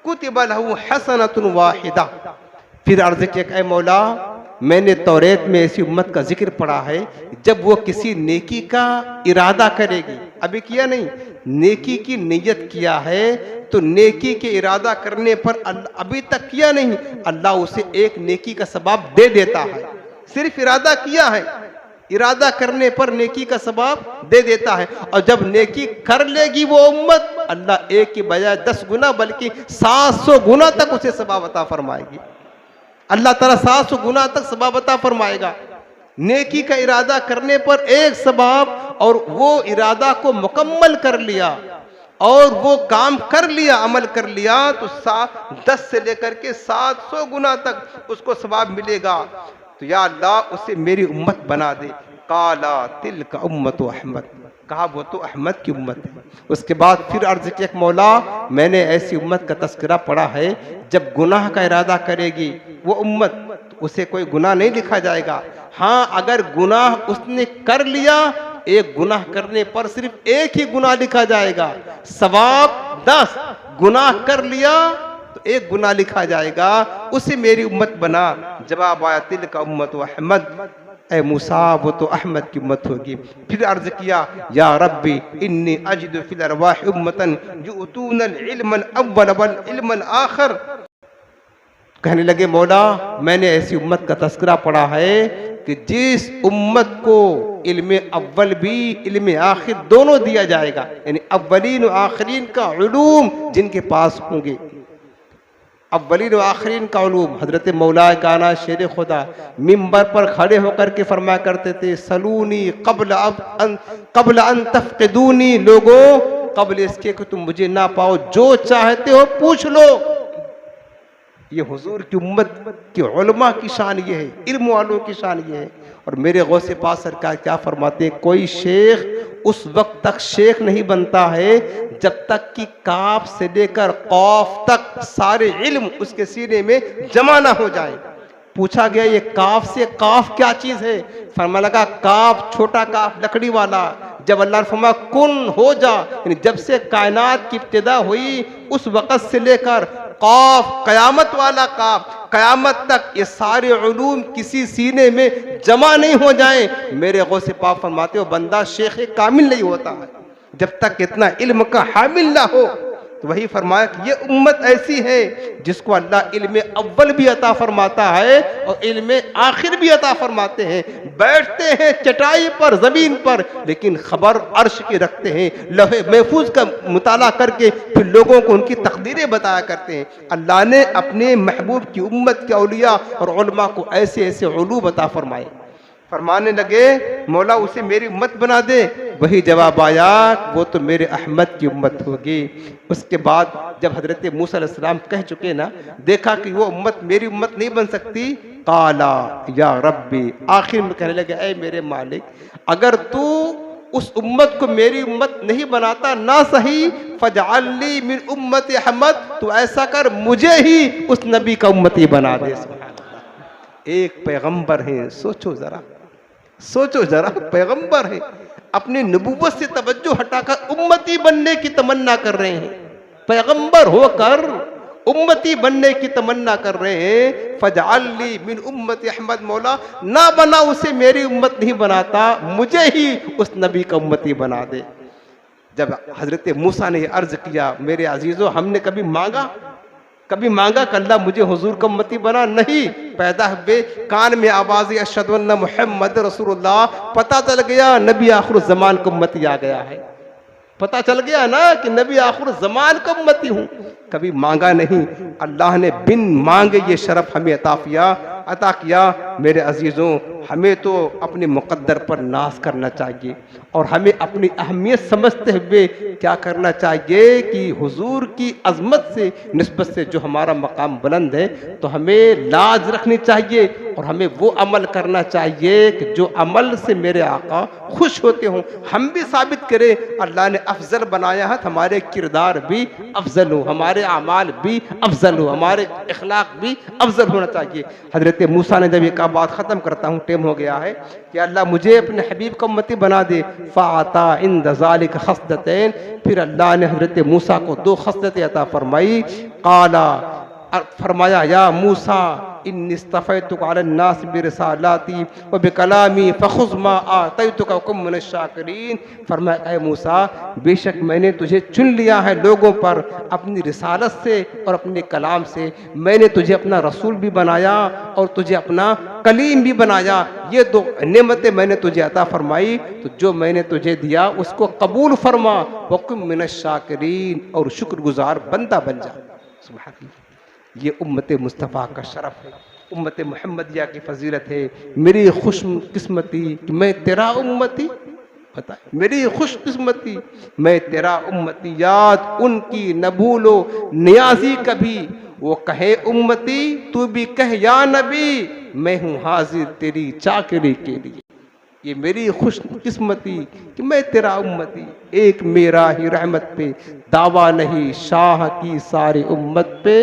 कुतिबा लहू हसनतुन वाहिदा। फिर अर्ज़ किया कि ऐ मौला मैंने तौरेत में ऐसी उम्मत का जिक्र पढ़ा है जब वो किसी नेकी का इरादा करेगी, अभी किया नहीं, नेकी की नियत किया है तो नेकी के इरादा करने पर अभी तक किया नहीं, अल्लाह उसे एक नेकी का सवाब दे देता है। सिर्फ इरादा किया है, इरादा करने पर नेकी का सवाब दे देता है। और जब नेकी कर लेगी वो उम्मत, अल्लाह एक की बजाय 10 गुना बल्कि 700 गुना तक उसे सवाब अता फरमाएगी। अल्लाह ताला 700 गुना तक सवाब अता फरमाएगा। नेकी का इरादा करने पर एक सवाब, और वो इरादा को मुकम्मल कर लिया और वो काम कर लिया, अमल कर लिया, तो 10 से लेकर के 700 गुना तक उसको सवाब मिलेगा। तो या अल्लाह उसे मेरी उम्मत बना दे। काला तिल का उम्मत अहमद, कहा वो तो अहमद की उम्मत है। उसके बाद फिर अर्ज किया मौला मैंने ऐसी उम्मत का तस्करा पढ़ा है जब गुनाह का इरादा करेगी वो उम्मत, उसे कोई गुनाह नहीं लिखा जाएगा। हाँ अगर गुनाह उसने कर लिया, एक गुनाह करने पर सिर्फ एक ही गुनाह लिखा जाएगा, सवाब 10, गुनाह कर लिया तो एक गुनाह लिखा जाएगा, उसे मेरी उम्मत बना। जवाब आया तिल का उम्मत अहमद, ए मूसा वो तो अहमद की उम्मत होगी। फिर अर्ज किया या रब्बी इन्नी अजिदु फिल अरवाह उम्मतन युतूनल इल्मल अव्वल वल इल्मल आखिर। कहने लगे मौला मैंने ऐसी उम्मत का तस्करा पढ़ा है कि जिस उम्मत को इल्म अव्वल भी इल्म आखिर दोनों दिया जाएगा, यानी अव्वलीन और आखिरीन का उलूम जिनके पास होंगे। अव्वलीन व आखिरीन का उलूम। हजरत मौला काना शेर खुदा मिंबर पर खड़े होकर के फरमाया करते थे सलूनी कब्ल अन तफ़क़िदूनी, लोगों कब्ल इसके कि तुम मुझे ना पाओ जो चाहते हो पूछ लो। ये हुजूर की उम्मत के उलमा की शान ये है, इल्म वालों की शान ये है। और मेरे गौसे पास सरकार क्या फरमाते हैं, कोई शेख उस वक्त तक शेख नहीं बनता है जब तक कि काफ से लेकर कौफ तक सारे इल्म उसके सीने में जमा ना हो जाए। पूछा गया ये काफ से काफ क्या चीज है, फरमाने लगा काफ छोटा काफ लकड़ी वाला। जब अल्लाह ने फरमाया कुन हो जा, यानी जब से कायनात की इब्तिदा हुई उस वक़्त से लेकर काफ कयामत वाला काफ, कयामत तक ये सारे उलूम किसी सीने में जमा नहीं हो जाए, मेरे गौसे पाक फरमाते हो बंदा शेख कामिल नहीं होता है जब तक इतना इल्म का हामिल ना हो। तो वही फरमाया कि ये उम्मत ऐसी है जिसको अल्लाह इल्म अव्वल भी अता फरमाता है और इल्म आखिर भी अता फरमाते हैं। बैठते हैं चटाई पर ज़मीन पर, लेकिन खबर अर्श की रखते हैं, लौहे महफूज का मुताला करके फिर लोगों को उनकी तकदीरें बताया करते हैं। अल्लाह ने अपने महबूब की उम्मत के औलिया और उलमा को ऐसे ऐसे उलूम अता फरमाए। फरमाने लगे मौला उसे मेरी उम्मत बना दे। वही जवाब आया वो तो मेरे अहमद की उम्मत होगी। उसके बाद जब हजरत मूसा अलैहिस्सलाम कह चुके ना, देखा कि वो उम्मत मेरी उम्मत नहीं बन सकती, काला या रब्बी, आखिर में कहने लगे ऐ मेरे मालिक अगर तू उस उम्मत को मेरी उम्मत नहीं बनाता ना सही, फजअल्ली मिन उम्मत अहमद, तो ऐसा कर मुझे ही उस नबी का उम्मती बना दे। एक पैगंबर है, सोचो जरा, सोचो जरा, पैगंबर है, अपनी नबूवत से तवज्जो हटाकर उम्मती बनने की तमन्ना कर रहे हैं। पैगंबर होकर उम्मती बनने की तमन्ना कर रहे हैं। फजअल्ली मिन उम्मती अहमद, मौला ना बना उसे मेरी उम्मत नहीं बनाता, मुझे ही उस नबी का उम्मती बना दे। जब हजरत मूसा ने अर्ज किया, मेरे अजीजों हमने कभी मांगा कि अल्लाह मुझे हुजूर का उम्मती बना, नहीं। पैदा हुए कान में आवाज़ अशहदु अन्ना मुहम्मद रसूलुल्लाह, पता चल गया नबी आखिर ज़मान का उम्मती आ गया है, पता चल गया ना कि नबी आखिर ज़मान का उम्मती हूँ। कभी मांगा नहीं, अल्लाह ने बिन मांगे ये शरफ हमें अता किया। मेरे अजीज़ों हमें तो अपने मुक़द्दर पर नाज करना चाहिए और हमें अपनी अहमियत समझते हुए क्या करना चाहिए कि हुजूर की अज़मत से निस्बत से जो हमारा मकाम बुलंद है तो हमें लाज रखनी चाहिए और हमें वो अमल करना चाहिए कि जो अमल से मेरे आका खुश होते हों। हम भी साबित करें अल्लाह ने अफजल बनाया है, हमारे किरदार भी अफजल हो, हमारे अमाल भी अफजल हो, हमारे इखलाक भी अफजल होना चाहिए। हजरत मूसा ने जब ये कहा, बात ख़त्म करता हूँ, टेम हो गया है, कि अल्लाह मुझे अपने हबीब का उम्मती बना दे। फ़ाता इंद ज़ालिक खस्लतैन, फिर अल्लाह ने हजरत मूसा को 2 खस्लतें अता फरमाई। काला, फरमाया, या मूसा इन्नी इस्तफ़ैतुका अलन्नास बिरिसालाती व बिकलामी फ़ख़ुज़ मा आतैतुका व कुन मिनश शाकिरीन। फरमाया, ऐ मूसा, बेशक मैंने तुझे चुन लिया है लोगों पर अपनी रिसालत से और अपने कलाम से। मैंने तुझे अपना रसूल भी बनाया और तुझे अपना कलीम भी बनाया। ये 2 नेमतें मैंने तुझे अता फरमाई, तो जो मैंने तुझे दिया उसको कबूल फरमा, व कुन मिनश शाकिरीन, और शुक्रगुजार बंदा बन जा। सुभान अल्लाह। ये उम्मत मुस्तफ़ा का शरफ है, उम्मत मुहम्मदिया की फजीलत है। मेरी खुशकिस्मती कि मैं तेरा उम्मती, पता है, मेरी खुशकिस्मती मैं तेरा उम्मती, याद उनकी न भूलो नियाजी कभी, वो कहे उम्मती तू भी कह या नबी, मैं हूँ हाजिर तेरी चाकरी के लिए। ये मेरी खुशकिस्मती कि मैं तेरा उम्मती, एक मेरा ही रहमत पे दावा नहीं, शाह की सारी उम्मत पे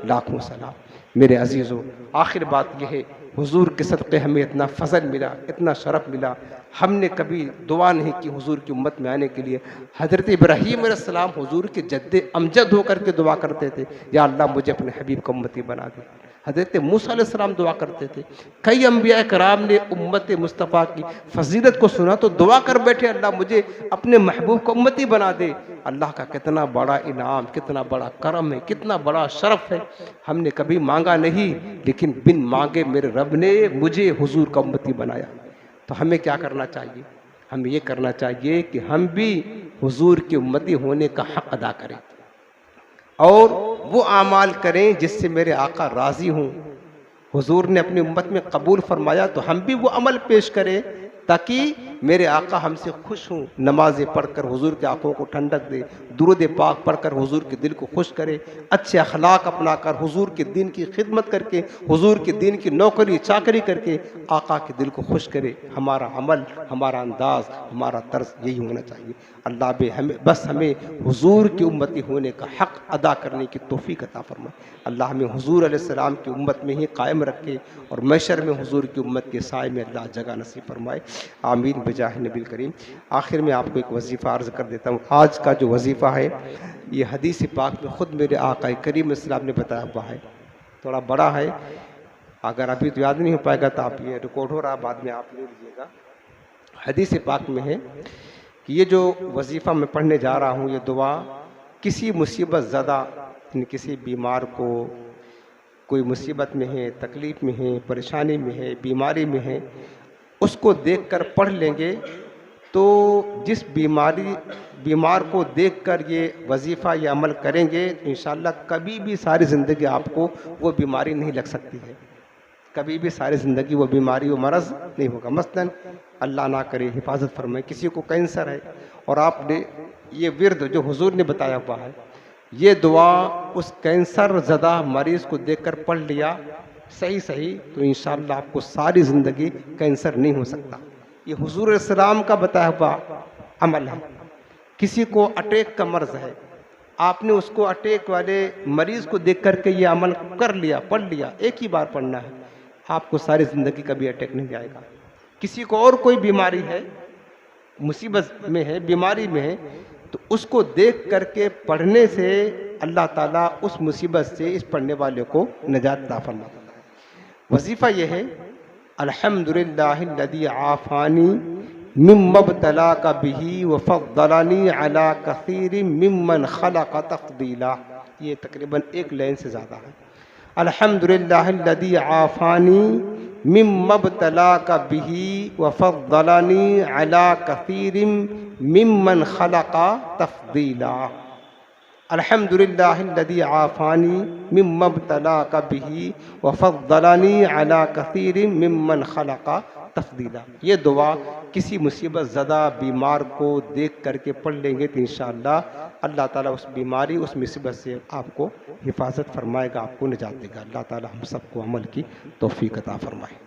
लाखों सलाम। मेरे अजीज़ों, आखिर बात यह है, हुजूर के सदक़े हमें इतना फ़ज़ल मिला, इतना शरफ़ मिला। हमने कभी दुआ नहीं की हुजूर की उम्मत में आने के लिए। हज़रत इब्राहीम अलैहिस्सलाम हुजूर के जद्दे अमजद होकर के दुआ करते थे, या अल्लाह मुझे अपने हबीब का उम्मती बना दे। हज़रत मूसा अलैहिस्सलाम दुआ करते थे। कई अम्बिया कराम ने उम्मत मुस्तफ़ा की फजीलत को सुना तो दुआ कर बैठे, अल्लाह मुझे अपने महबूब का उम्मती बना दे। अल्लाह का कितना बड़ा इनाम, कितना बड़ा करम है, कितना बड़ा शरफ़ है। हमने कभी मांगा नहीं, लेकिन बिन मांगे मेरे रब ने मुझे हुजूर का उम्मती बनाया। तो हमें क्या करना चाहिए? हमें ये करना चाहिए कि हम भी हुजूर की उम्मती होने का हक़ अदा करें और वो आमाल करें जिससे मेरे आका राज़ी हों। हुजूर ने अपनी उम्मत में कबूल फरमाया तो हम भी वो अमल पेश करें ताकि मेरे आका हमसे खुश हों। नमाज़ें पढ़कर हुजूर के आंखों को ठंडक दे, दुरूद पाक पढ़कर हुजूर के दिल को खुश करे, अच्छे अखलाक अपनाकर हुजूर के दीन की खिदमत करके, हुजूर के दीन की नौकरी चाकरी करके आका के दिल को खुश करे। हमारा अमल, हमारा अंदाज, हमारा तर्ज यही होना चाहिए। अल्लाह बे हमें हमें हुजूर की उम्मती होने का हक़ अदा करने की तौफीक अता फरमाए। अल्लाह हमें हुजूर अलैहिस्सलाम की उम्मत में ही कायम रखे और मैशर में हुजूर की उम्मत के साए में अल्लाह जगह नसीब फरमाए। आमीन बिजाह नबी करीम। आखिर में आपको एक वजीफ़ा अर्ज़ कर देता हूँ। आज का जो वजीफ़ा है ये हदीस पाक में ख़ुद मेरे आका करीम इस्लाम ने बताया हुआ है। थोड़ा बड़ा है, अगर अभी तो याद नहीं हो पाएगा तो आप, ये रिकॉर्ड हो रहा, बाद में आप ले लीजिएगा। हदीस पाक में है कि ये जो वजीफ़ा मैं पढ़ने जा रहा हूँ, ये दुआ किसी मुसीबत ज़दा, किसी बीमार को, कोई मुसीबत में है, तकलीफ़ में है, परेशानी में है, बीमारी में है, उसको देखकर पढ़ लेंगे तो जिस बीमार को देखकर ये वजीफ़ा या अमल करेंगे तो इंशाअल्लाह कभी भी सारी ज़िंदगी आपको वो बीमारी नहीं लग सकती है, कभी भी सारी ज़िंदगी वो बीमारी वो मरज़ नहीं होगा। मसलन अल्लाह ना करे, हिफाजत फरमाए, किसी को कैंसर है और आपने ये विर्द जो हुजूर ने बताया हुआ है, ये दुआ उस कैंसर ज़दा मरीज़ को देखकर पढ़ लिया सही, तो इंशाअल्लाह आपको सारी ज़िंदगी कैंसर नहीं हो सकता। ये हुजूर अलैहिस्सलाम का बताया हुआ अमल है। किसी को अटैक का मर्ज़ है, आपने उसको अटैक वाले मरीज़ को देख करके ये अमल कर लिया, पढ़ लिया, एक ही बार पढ़ना है, आपको सारी ज़िंदगी कभी अटैक नहीं जाएगा। किसी को और कोई बीमारी है, मुसीबत में है, बीमारी में है, तो उसको देख करके पढ़ने से अल्लाह ताला उस मुसीबत से इस पढ़ने वाले को निजात अता फरमाता है। वजीफ़ा यह है, अल्हम्दुलिल्लाहिल्लज़ी आफ़ानी मिम्मा ब्तलाका बिही व फ़द्दलनी अला कसीरिम मिम्मन खलक़ तफ़दीला। ये तकरीबन एक लाइन से ज़्यादा है। अल्हम्दुलिल्लाहिल्लज़ी आफ़ानी मिम्मा ब्तलाका बिही व फ़द्दलनी अला कसीरिम मिम्मन खलक़ तफ़दीला। अल्हम्दुलिल्लाहिल्लज़ी आफ़ानी मिम्मा ब्तलाका बिही व फ़द्दलनी अला कसीरिम मिम्मन खलक़ तफदीला। ये दुआ किसी मुसीबत ज़दा बीमार को देख करके पढ़ लेंगे तो इंशाअल्लाह अल्लाह ताला उस बीमारी उस मुसीबत से आपको हिफाजत फरमाएगा, आपको निजात देगा। अल्लाह ताला हम सबको अमल की तौफीक अता फरमाए।